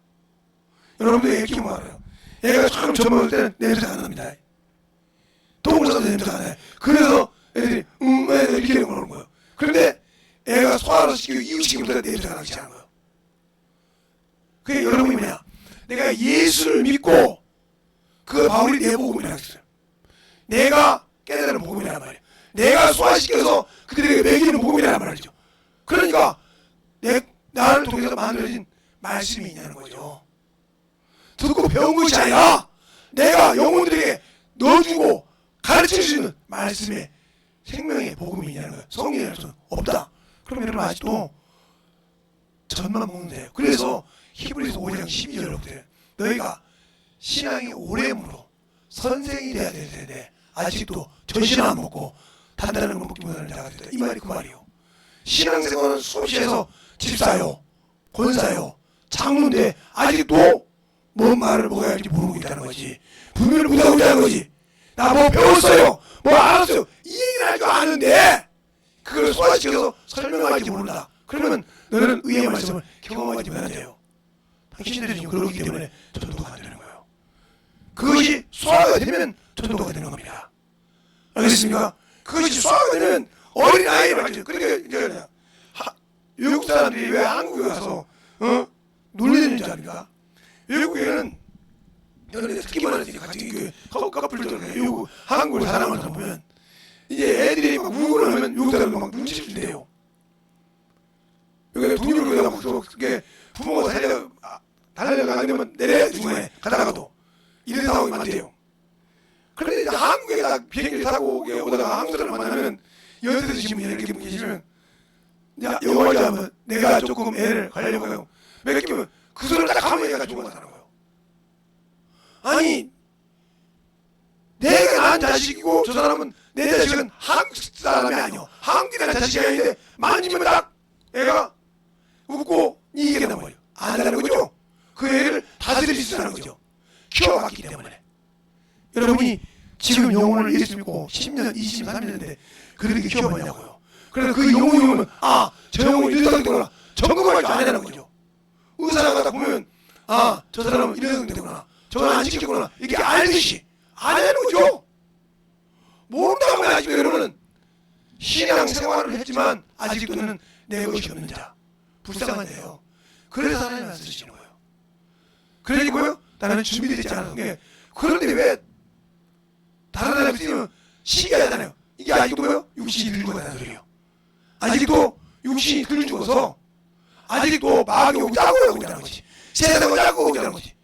여러분들 애 키우면 알아요. 애가 처음 젖 먹을 때는 냄새가 안 납니다. 똥을 싸도 냄새가 안 나요. 그래서 애들이 이렇게 먹는 거예요. 그런데 애가 소화를 시키고 이웃시키면서 냄새가 나기 시작하는 거예요. 그게 여러분이 뭐냐? 내가 예수를 믿고 그 바울이 내 복음이라고 했어요. 내가 깨달은 복음이란 말이에요. 내가 소화시켜서 그들에게 먹이는 복음이란 말이죠. 그러니까 나를 통해서 만들어진 말씀이 있냐는 거죠. 듣고 배운 것이 아니라 내가 영혼들에게 넣어주고 가르칠 수 있는 말씀의 생명의 복음이 있냐는 거예요. 성경에 없다. 그럼 여러분 아직도 젖만 먹는데요. 그래서 히브리서 5장 12절부터 너희가 신앙이 오래므로 선생이 돼야 될 텐데 아직도 젖이나 안 먹고 단단한 걸 먹기 못하는 자가 됐다. 이 말이 그 말이요. 신앙생활은 수없이 해서 집사요, 권사요, 장로인데 아직도 뭔 말을 먹어야 할지 모르고 있다는 거지. 분별을 못하고 있다는 거지. 나 뭐 배웠어요, 뭐 알았어요, 이 얘기를 할 줄 아는데 그걸 소화시켜서 설명할지 모른다. 그러면 너는 의의 말씀을 경험하지 못한대요. 당신들이 지금 그러기 때문에 전도가 안 되는 거예요. 그것이 소화가 되면 전도가 되는 겁니다. 알겠습니까? 그것이 소화가 되면 어린아이를 가지고. 그러니까 이제 외국 사람들이 왜 한국에 가서 놀리는 줄 압니까? 외국에는 특히 많은 같은 커플들 외국 한국을 사랑하는 사람 보면 이제 애들이 막 울고 나면 외국 사람들 막 눈치를 준대요. 여기 동료를 막 그렇게 부모가 달려가게 되면 내려야 중간에 가다가도 이런 상황이 많대요. 그런데 이제 한국에 딱 비행기를 타고 오다가 한국 사람을 만나면 연세 드신 분이 이렇게 계시면 영어를 하면 내가 조금 애를 가려고 해요. 맡기면 그 소리를 딱 하면 얘가 죽어가는 거예요. 아니 내가 난 자식이고 저 사람은 내 자식은 한국 사람이 아니요. 한국이라는 자식이 아닌데 만지면 딱 애가 웃고 이 얘기가 나와요. 안 한다는 거죠. 그 애를 다스릴 수 있다는 거죠. 키워봤기 때문에. 여러분이 지금 영혼을 예수 믿고 10년, 20년, 30년인데 그렇게 키워봤냐고요. 그래서 그 영혼이 오면 저 영혼이 이런 상태구나 점검할 줄 아냐는 거죠. 의사가 가다 보면 저 사람은 이런 상태구나, 저건 안 지켰구나, 이렇게 알듯이 아냐는 거죠. 모른다고 하면 아직도 여러분은 신앙생활을 했지만 아직도는 내 것이 없는 자, 불쌍한 자예요. 그래서 하나님을 쓰시는 거예요. 그러니까요, 나는 준비되지 않아서. 그런데 왜 다른 사람이 쓰면 시기하잖아요. 이게 아직도 뭐요? 육신이 늙어 가는 소리예요. 아직도 육신이 덜 죽어서 아직도 마음이 오고 짜고 오고 있다는 거지. 세상을 짜고 오고 있다는 거지.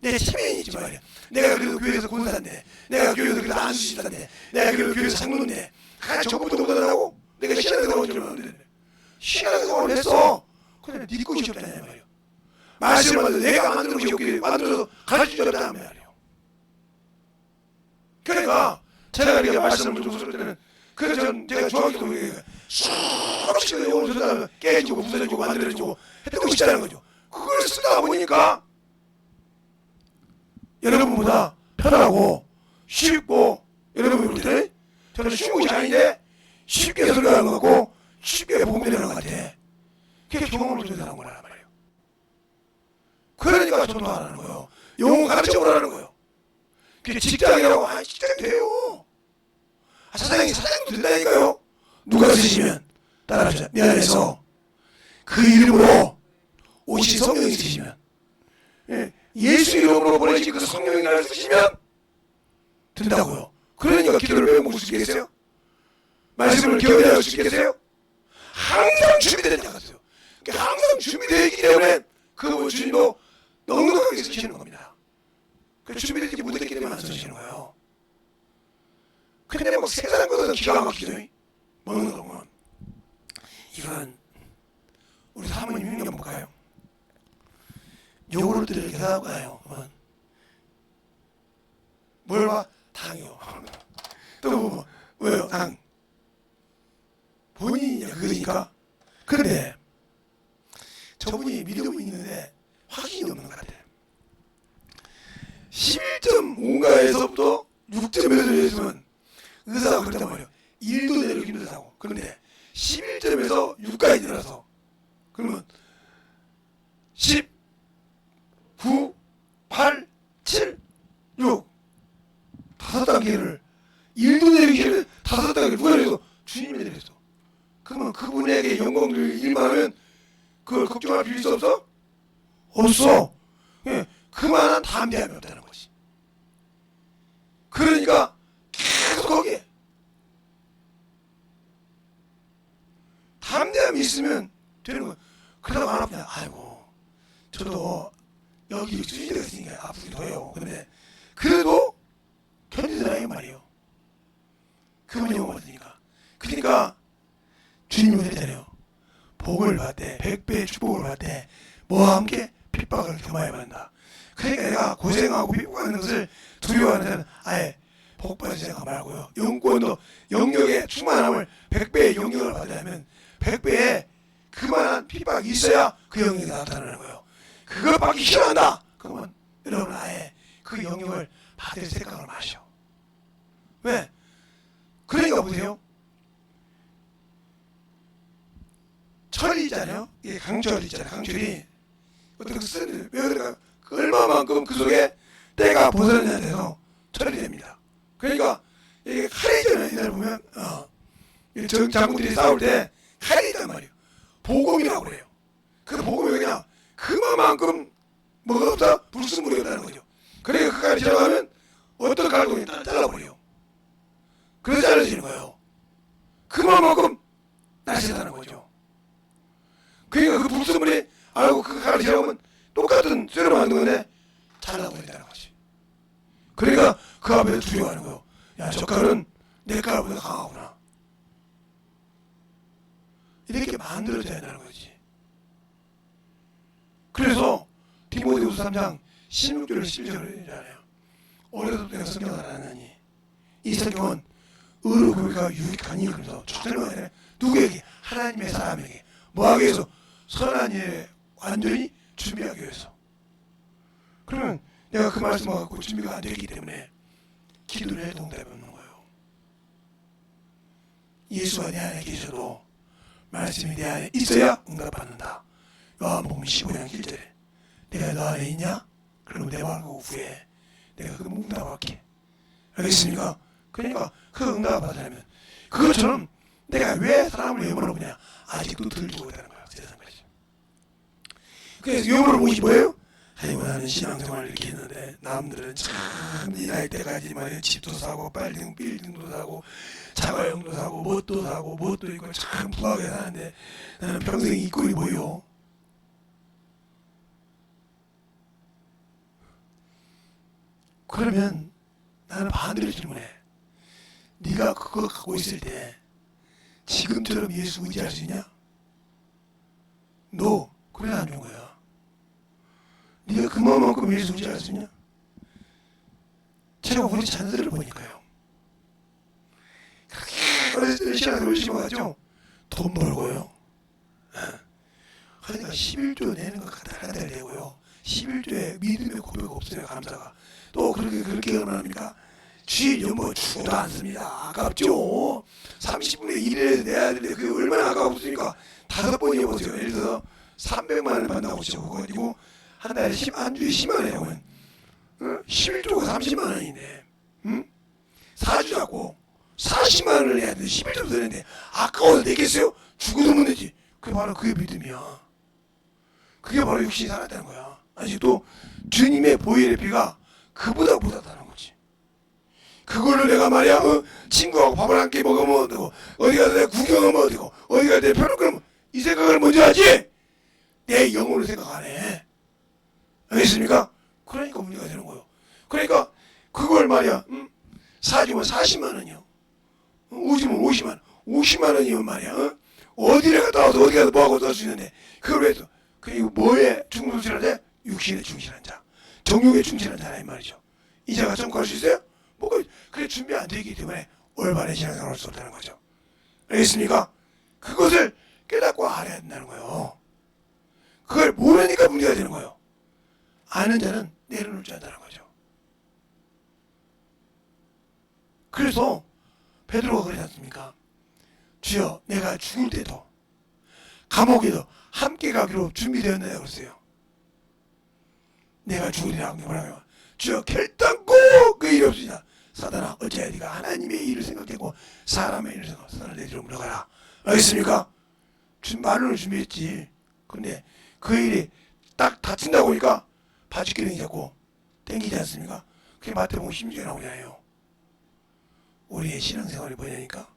내 체면이지 말이야. 내가 그래도 교회에서 권사인데, 내가 교회에서 그래도 안수시다인데, 내가 그래도 교회에서 장로인데 같이 저것도 못하더라고. 내가 신앙생활을 좀 하는데 신앙생활을 했어. 그래 네 것이 없다는 말이야. 말씀을 만들어 내가 만드는 것이 없기를 만들어서 가르칠 줄 없다는 말이에요. 그러니까 제가 이렇게 말씀을 좀 들을 때는 그래서 제가 중학교 때 수없이 영어를 쓰다가 깨지고 부서지고 만들어지고 했던 것이 있다는 거죠. 그걸 쓰다 보니까 여러분보다 편하고 쉽고 여러분 볼 때는 저는 쉬운 것이 아닌데 쉽게 설교하는 것 같고 쉽게 복음되는 것 같아. 그게 경험을 통해서 나온 거란 말이에요. 그러니까 전도 안 하는 거예요. 영어 가르쳐 보라는 거예요. 그게 직장이라고 직장 돼요. 사장님도 된다니까요. 누가 쓰시면 따라하죠. 내 안에서 그 이름으로 오직 성령이 쓰시면 예수 이름으로 보내신 그 성령이 나를 쓰시면 된다고요. 그러니까 기도를 왜 못 수 있겠어요? 말씀을 기억할 수 있겠어요? 항상 준비된다고 했어요. 항상 준비되어 있기 때문에 그 주님도 넉넉하게 쓰시는 겁니다. 그 준비되지 못했기 때문에 안 쓰시는 거예요. 근데 막 세상 것은 기가 막히죠. 먹는 거 보면 이건 우리 사모님 흉년 볼까요? 요구르트를 이렇게 사가요. 뭘 봐? 당이요. 또 왜요? 당. 본인이 그거니까. 그런데 저분이 믿음이 있는데 확신이 없는 것 같아요. 11.5가에서부터 6.1을 했으면 의사가 그랬단 말이에요. 1도 내리기 힘들다고. 그런데 11점에서 6까지 내려서 그러면 10, 9, 8, 7, 6 다섯 단계를 1도 내리기 힘든 다섯 단계를 누가 내려서 주님이 내렸어. 그러면 그분에게 영광을 일만하면 그걸 걱정할 필요 있어 없어? 없어. 예, 그만한 담대함이 없다는 거지. 그러니까 계속 거기에 담대함이 있으면 되는 거야. 그러다가 안 아프냐? 아이고 저도 여기 수준이 있으니까 아프기도 해요. 근데 그래도 견디더라 이 말이에요. 그분이 영광 받으니까. 그러니까 주님이 그랬잖아요. 복을 받되 100배의 축복을 받되 뭐와 함께 핍박을 겸하여 받는다. 그러니까 내가 고생하고 핍박하는 것을 두려워하는 자는 아예 복받을 생각 말고요. 영권도 영역의 충만함을 100배의 영역을 받으려면 100배의 그만한 핍박이 있어야 그 영역이 나타나는 거예요. 그걸 받기 싫어한다. 그러면 여러분 아예 그 영역을 받을 생각을 마셔. 왜? 그러니까 보세요. 철이 있잖아요. 이게 강철이 있잖아요. 강철이 어떻게 쓰는데 왜 그럴까요? 얼마만큼 그 속에 때가 벗어나냐에 대해서 철이 됩니다. 그러니까 이게 칼이 있잖아요. 옛날에 보면 장군들이 싸울 때 칼이 있단 말이에요. 보검이라고 그래요. 그 보검이 그냥 그만큼 뭐가 없다? 불순물이 없다는 거죠. 그러니까 그 칼이 지나가면 어떤 칼도 다 잘라버려요. 그래서 잘라지는 거예요. 그만큼 날씬하다는 거죠. 그러니까 그 불순물이 알고 그 칼이 지나가면 똑같은 쇠로 만든 건데 잘라버린다는 거지. 그러니까 그 앞에서 두려워하는 거예요. 야, 저 칼은 내 칼보다 강하구나. 이렇게 만들어져야 한다는 거지. 그래서 디모데후서 3장 16절을 17절을 얘기하잖아요. 올해도 내가 성경을 안 하느니 이 성경은 의로 교회가 유익하니 그래서 추천을 누구에게? 하나님의 사람에게 뭐하기 위해서? 선한 일에 완전히 준비하기 위해서. 그러면 내가 그 말씀을 갖고 준비가 안 되기 때문에 기도를 해도 응답이 없는 거예요. 예수가 내 안에 계셔도 말씀이 내 안에 있어야 응답받는다. 요한복음 15장 1절에 내가 너 안에 있냐? 그러면 내 말과 후에 내가 그 응답할게. 알겠습니까? 그러니까 그 응답을 받으려면 그것처럼 내가 왜 사람을 외모로 보냐? 아직도 들지 못하는 거야. 세상 말이죠. 그래서 외모로 보기 뭐예요? 아이고 나는 신앙생활을 이렇게 했는데 남들은 참 이 나이 때까지 말이야 집도 사고 빌딩도 사고 자가용도 사고 뭣도 있고 참 부하게 사는데 나는 평생 이 꼴이 뭐요? 그러면 나는 반대로 질문해. 네가 그거 갖고 있을 때 지금처럼 예수 의지할 수 있냐? 너 그래 안 좋은 거야. 네가 그만큼 예수 의지할 수 있냐? 제가 우리 자녀들을 보니까요. 그렇게 시간을 심어가지고 돈 벌고요. 그러니까 11조 내는 것 같아. 한 달 내고요. 11조에 믿음의 고백 없어요. 감사가. 또 그렇게 얼마나 합니까? 주일 연봉 주도 않습니다. 아깝죠. 30분의 1을 내야 되는데 그게 얼마나 아까웠습니까? 5번 해보세요. 예를 들어서 300만 원을 받는다고 치고 그리고 한 달에 한 주에 10만 원이라면 11조가 30만 원인데 4주 잡고 40만 원을 내야 되는데 11조 되는데 아까워서 내겠어요? 죽어도 못 내지. 그게 바로 그게 믿음이야. 그게 바로 육신이 살았다는 거야. 아직도 주님의 보혈의 피가 그보다 못하다는 거지. 그걸로 내가 말이야 친구하고 밥을 함께 먹으면 어디고 어디 가서 내가 구경하면 어디고 어디 가서 내 편을 끌면 이 생각을 먼저 하지 내 영혼을 생각 안 해. 알겠습니까? 그러니까 문제가 되는 거예요. 그러니까 그걸 말이야 사주면 40만 원이요. 50만 원이면 말이야 어디를 갔다 와서 어디 가서 뭐하고 할 수 있는데 그걸 왜 또 그리고 뭐에 충실한 자? 육신에 충실한 자, 정욕에 충실한 자라 이 말이죠. 이 자가 점거할 수 있어요? 뭐 그래 준비 안 되기 때문에 올바른 신앙생활을 할 수 없다는 거죠. 알겠습니까? 그것을 깨닫고 알아야 된다는 거예요. 그걸 모르니까 문제가 되는 거예요. 아는 자는 내려놓을 줄 안다는 거죠. 그래서 베드로가 그러지 않습니까? 주여 내가 죽을 때도 감옥에도 함께 가기로 준비되었느냐 그랬어요. 내가 죽으리라 뭐라고요? 주여 결단코 그 일이 없으냐. 사단아 어찌하여 네가 하나님의 일을 생각하고 사람의 일을 생각하고 사단을 내 뒤로 물러가라. 알겠습니까? 말을 준비했지. 그런데 그 일이 딱 다친다고 하니까 바지기름이 자꾸 땡기지 않습니까? 그게 마태복음 16장에 나오잖아요. 우리의 신앙생활이 뭐냐니까?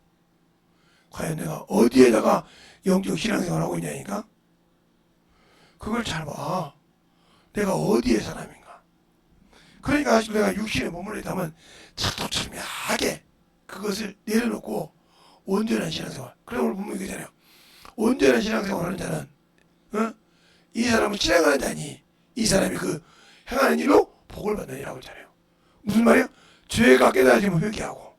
과연 내가 어디에다가 영적 신앙생활을 하고 있냐니까? 그걸 잘 봐. 내가 어디의 사람인가? 그러니까 아직 내가 육신에 머물러 있다면 차도처럼 약하게 그것을 내려놓고 온전한 신앙생활. 그래 오늘 본문이 그잖아요. 온전한 신앙생활을 하는 자는 이 사람은 실행하는 자니 이 사람이 그 행하는 일로 복을 받느니라고 했잖아요. 무슨 말이야? 죄가 깨달아지면 회개하고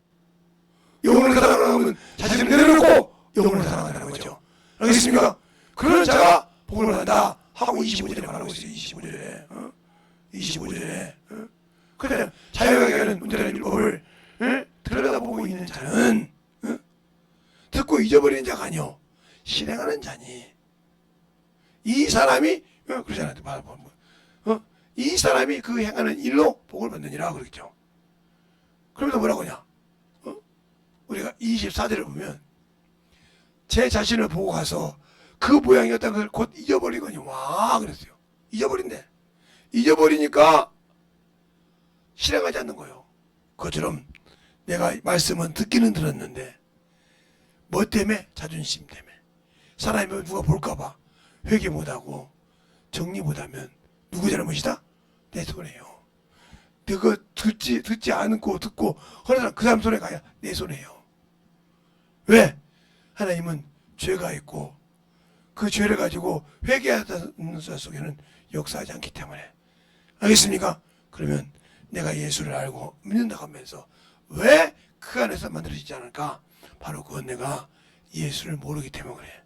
영혼을 사랑하면 자신을 내려놓고 영혼을 사랑한다는 거죠. 알겠습니까? 그런 자가 복을 받는다 하고 25절에 말하고 있어요. 25절에 그러니까 자유하게 하는 온전한 율법을 들여다보고 있는 자는 듣고 잊어버리는 자가 아니요 실행하는 자니 이 사람이 그러잖아요. 이 사람이 그 행하는 일로 복을 받느니라 그러겠죠. 그러면서 뭐라고 하냐? 우리가 24절을 보면 제 자신을 보고 가서 그 모양이었다는 걸 곧 잊어버리거니 와 그랬어요. 잊어버린대. 잊어버리니까 실행하지 않는 거예요. 그것처럼 내가 말씀은 듣기는 들었는데 뭐 때문에? 자존심 때문에. 사람이 누가 볼까봐 회개 못하고 정리 못하면 누구 잘못이다? 내 손해요. 그거 듣지 않고 듣고 하는 그 사람 손에 가야 내 손해요. 왜? 하나님은 죄가 있고 그 죄를 가지고 회개하는 자 속에는 역사하지 않기 때문에. 알겠습니까? 그러면 내가 예수를 알고 믿는다고 하면서 왜 그 안에서 만들어지지 않을까? 바로 그건 내가 예수를 모르기 때문에 그래.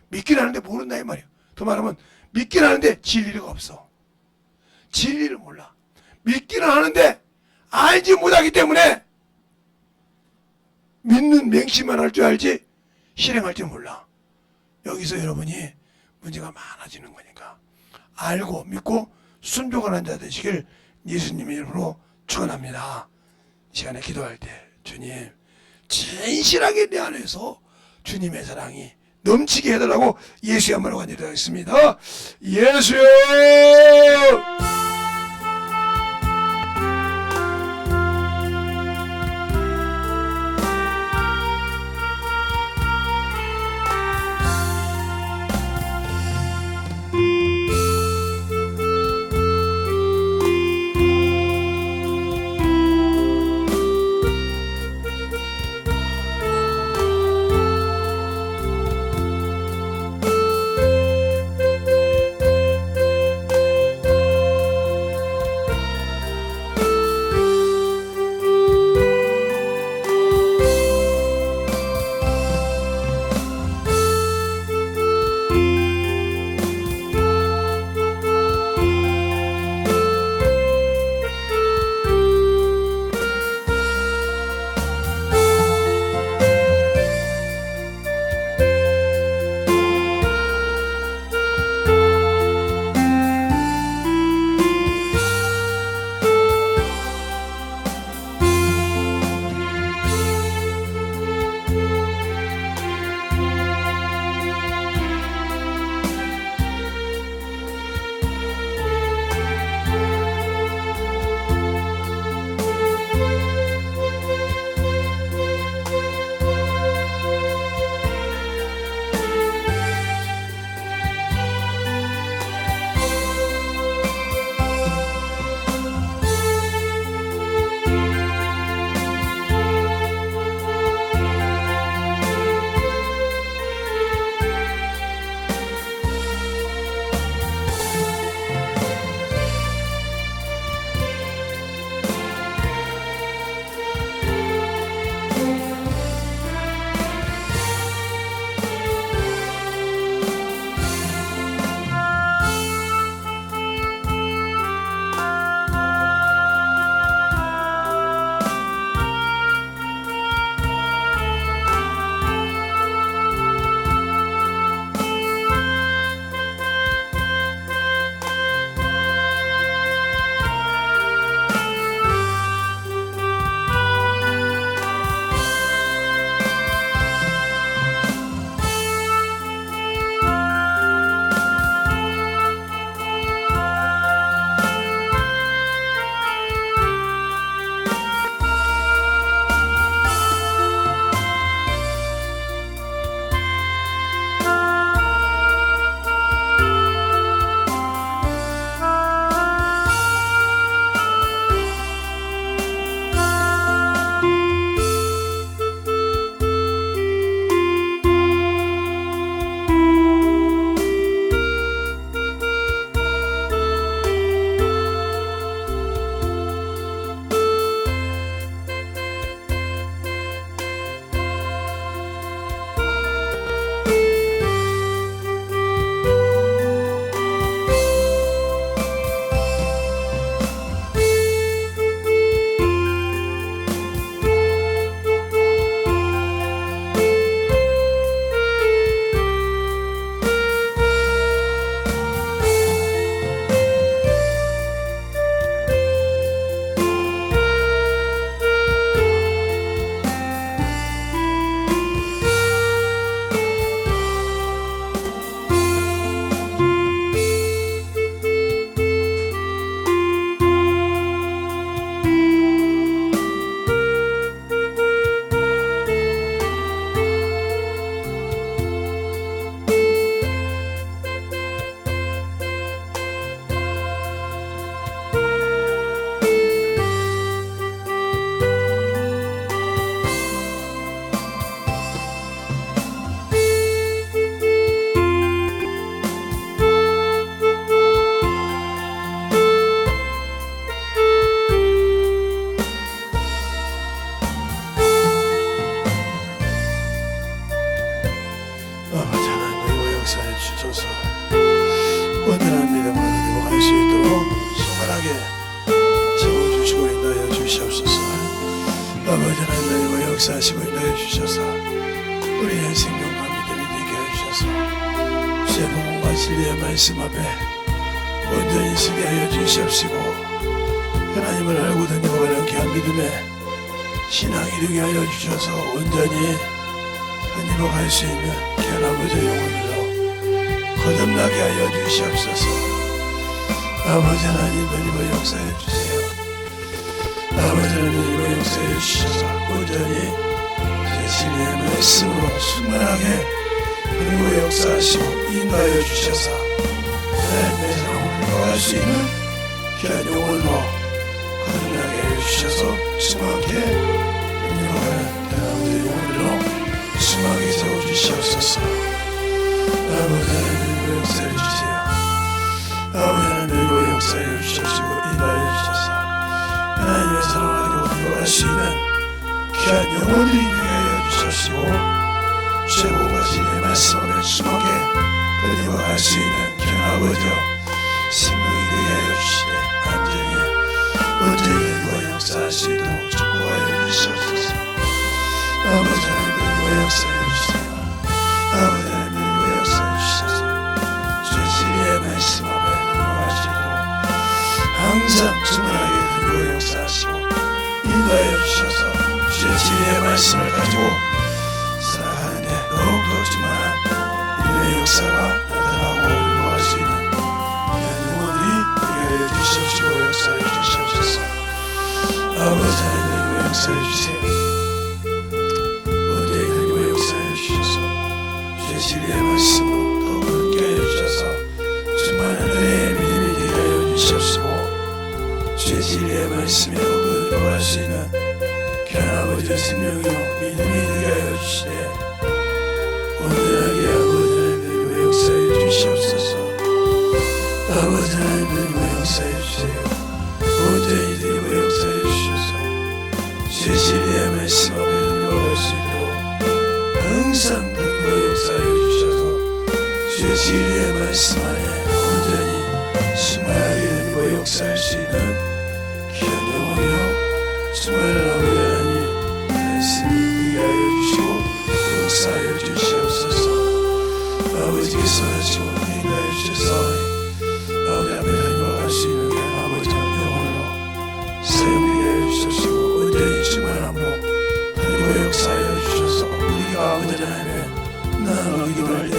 믿긴 하는데 모른다 이 말이야. 더 말하면 믿긴 하는데 진리가 없어. 진리를 몰라. 믿기는 하는데 알지 못하기 때문에 믿는 맹신만 할 줄 알지 실행할 줄 몰라. 여기서 여러분이 문제가 많아지는 거니까 알고 믿고 순종하는 자 되시길 예수님의 이름으로 축원합니다. 이 시간에 기도할 때 주님 진실하게 내 안에서 주님의 사랑이 넘치게 해달라고 예수의 한말로 간절히하겠습니다. 예수여 주시옵소서. 아버지 하나님과 역사하시고 인도해 주셔서 우리의 생명과 믿음이 되게 해주셔서 주의 복음과 진리의 말씀 앞에 온전히 서게 하여 주시옵시고 하나님을 알고 댕기고 가는 귀한 믿음에 신앙이 되게 하여 주셔서 온전히 하나님과 갈 수 있는 귀한 아버지의 영혼으로 거듭나게 하여 주시옵소서. 아버지 하나님 하나님의 역사해 주세요. 아버지 하나님의 역사해 주셔서 온전히 제 진리의 말씀으로 충만하게 하나님의 역사하시고 인도하여 주셔서 하나님의 사랑을 이뤄갈 수 있는 귀한 영혼으로 거듭나게 해주셔서 심하게 하나님의 아버지의 영혼으로 심하게 세워주시옵소서. 아버지 하나님의 역사해 주세요. 아버지 하나님의 역사해 주시옵시고 인도하여 주셔서 하나님의 사랑을 이뤄갈 수 있는 귀한 영혼들이 되게 하여 주시옵시고 최고가 진리의 말씀 앞에 심하게 이뤄갈 수 있는 귀한 아버지여 생명이 되게 하여 주시되 온전히 하나님과 역사하시도록 축복하여 주시옵소서. 아버지 하나님과 역사해 주세요. 아버지 하나님과 역사해 주셔서 주의 진리의 말씀 앞에 이루어가시도록 항상 충만하게 하나님과 역사하시고 인도하여 주셔서 주의 진리의 말씀을 가지고 살아가는데 더욱더 충만한 인류의 역사가 나타나고 이루어갈 수 있는 영혼들이 되게 하여 주시옵시고 역사해 주시옵소서. 아버지 하나님의 역사해 주세요. 온전히 하나님의 역사해 주셔서 주의 진리의 말씀으로 더욱 함께 하여 주셔서 충만한 은혜의 믿음이 되게 하여 주시옵시고 주의 진리의 말씀에 더욱 이뤄갈 수 있는 귀한 아버지의 생명이요 믿음이 되게 하여 주시되 온전하게 아버지 하나님의 역사해 주시옵소서. 아버지 하나님의 역사해 주세요. 온전히 하나님의 역사해 주셔서 주의 진리의 말씀 앞에 이루어갈 수 있도록 항상 하나님의 역사해 주셔서 주의 진리의 말씀 안에 온전히 충만하게 하나님의 역사할 수 있는 귀한 영혼이요 충만한 아버지 하나님 말씀이 되게 하여 주시고 역사하여 주시옵소서. 아버지께서 하시고 인도하여 주셔서 아버지 앞에 하나님과 갈 수 있는 아버지의 영혼으로 사용되게 해주시고 온전히 충만함으로 하나님의 역사하여 주셔서 우리가 아버지 하나님의 나아가기 원할 때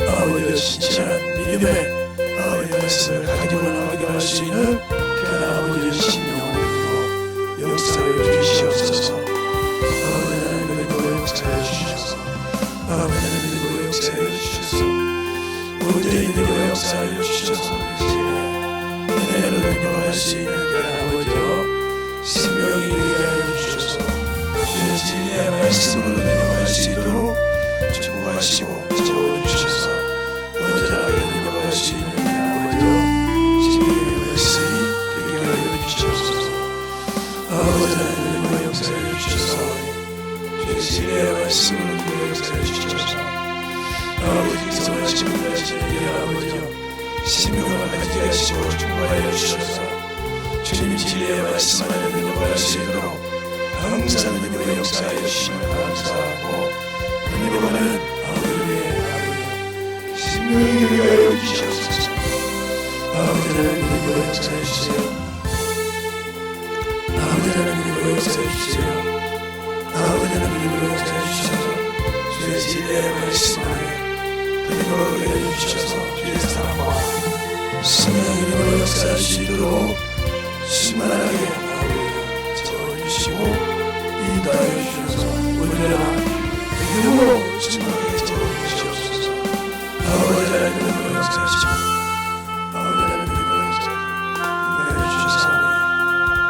아버지의 신실한 믿음에 아버지의 말씀을 가지고 나아가게 할 수 있는 귀한 아버지의 신영으로 역사하여 주시옵소서. 아버지 하나님의 역사하여 주셔서 아버지 하나님의 역사하여 주셔서 온전히 하나님의 역사하여 주셔서 은혜를 경험할 수 있는 귀한 아버지여 생명이 되게 하여 주셔서 주의 진리의 말씀으로 경험할 수 있도록 축복하시고 채워주셔서 온전하게 경험할 수 있는 귀한 아버지여 진리의 말씀이 되게 하여 주시옵소서. 아버지 하나님의 역사해 주셔서 주의 진리의 말씀으로 역사해 주셔서 아버지께서 하시고 하시는 귀한 아버지여 신명을 가지게 하시고 축복하여 주셔서 주님 진리의 말씀 안에 능력할 수 있도록 항상 하나님의 역사에 주심을 감사하고 하나님과는 아버지의 아버지 신명이 되게 하여 주시옵소서. 아버지 하나님의 역사해 주세요. 아버지 하나님의 역사해 주세요. 아버지 하나님의 역사해 주셔서 주의 진리의 말씀 안에 하나님을 위하여 주셔서 주의 사랑과 성령의 역사할 수 있도록 충만하게 아버지 채워주시고 인도하여 주셔서 온전한 믿음으로 충만하게 채워주시옵소서. 아버지 하나님의 역사하시고 아버지 하나님의 역사하여 주셔서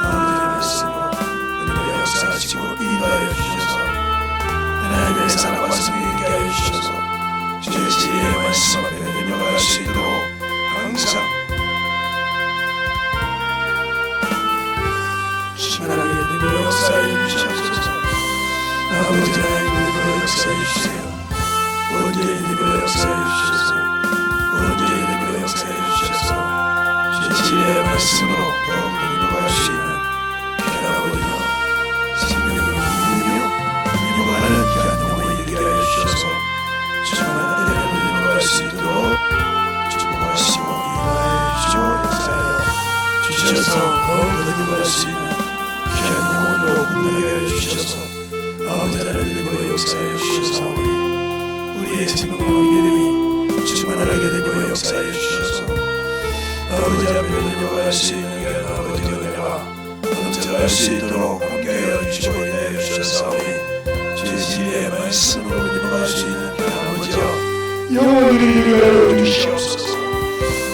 아버지의 말씀으로 하나님의 역사하시고 인도하여 주셔서 하나님의 사랑과 성령이 있게 하여 주셔서 주의 진리의 말씀 앞에 능력할 수 있도록 항상 충만하게 능력 역사해 주시옵소서. 아버지 하나님 능력 역사해 주세요. 온전히 능력 역사해 주셔서 온전히 능력 역사해 주셔서 주의 진리의 말씀으로 더욱 능력할 수 있는 귀한 아버지 인용할 수 있는 귀한 영혼으로 끝나게 하여 주셔서 아버지 하나님의 역사에 주셔서 우리의 생명과 믿음이 충만하게 되고 역사해 주셔서 아버지 앞에 인용할 수 있는 귀한 아버지 은혜가 넘쳐갈 수 있도록 함께하여 주시고 인하여 주셨사오니 주의 진리의 말씀으로 인용할 수 있는 귀한 아버지여 영원히 인하여 주시옵소서.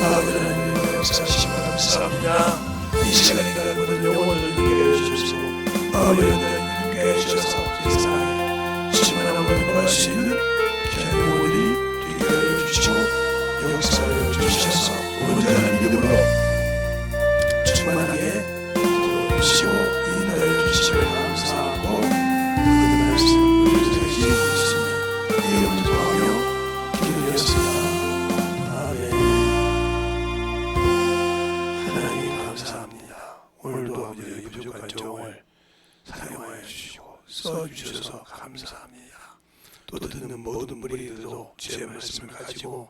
아버지 하나님의 역사하심을 감사합니다. 이 시간에 모든 영혼을 인하여 주시고 아버지 하나님을 인하여 주셔서 세상에 충만함을 인용할 수 있는 귀한 영혼들이 되게 하여 주시고 역사하여 주셔서 온전한 믿음으로 충만하게 주시고 인하여 주시면 감사하고 모든 말씀 주시기 주시니 이름을 통하여 기도드렸습니다. 아멘. 하나님 감사합니다. 오늘도 아버지의 부족한 종을 사용하여 주시고 써주셔서 감사합니다. 또 듣는 모든 무리들도 주의 말씀을 가지고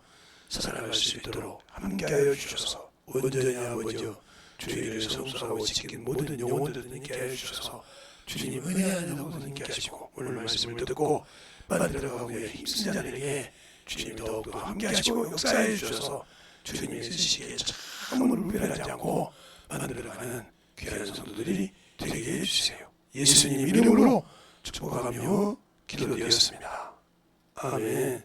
살아갈 수 있도록 함께하여 주셔서 온전히 아버지여 주의 일을 성수하고 지킨 모든 영혼들을 있게 하여 주셔서 주님 은혜 안에서 있게 하시고 오늘 말씀을 듣고 만들어가고 힘쓴 자들에게 주님 더욱더 함께 하시고 역사해 주셔서 주님의 쓰시기에 참으로 변하지 않고 만들어가는 귀한 성도들이 되게 해주세요. 예수님 이름으로 축복하며 기도드렸습니다. 아멘.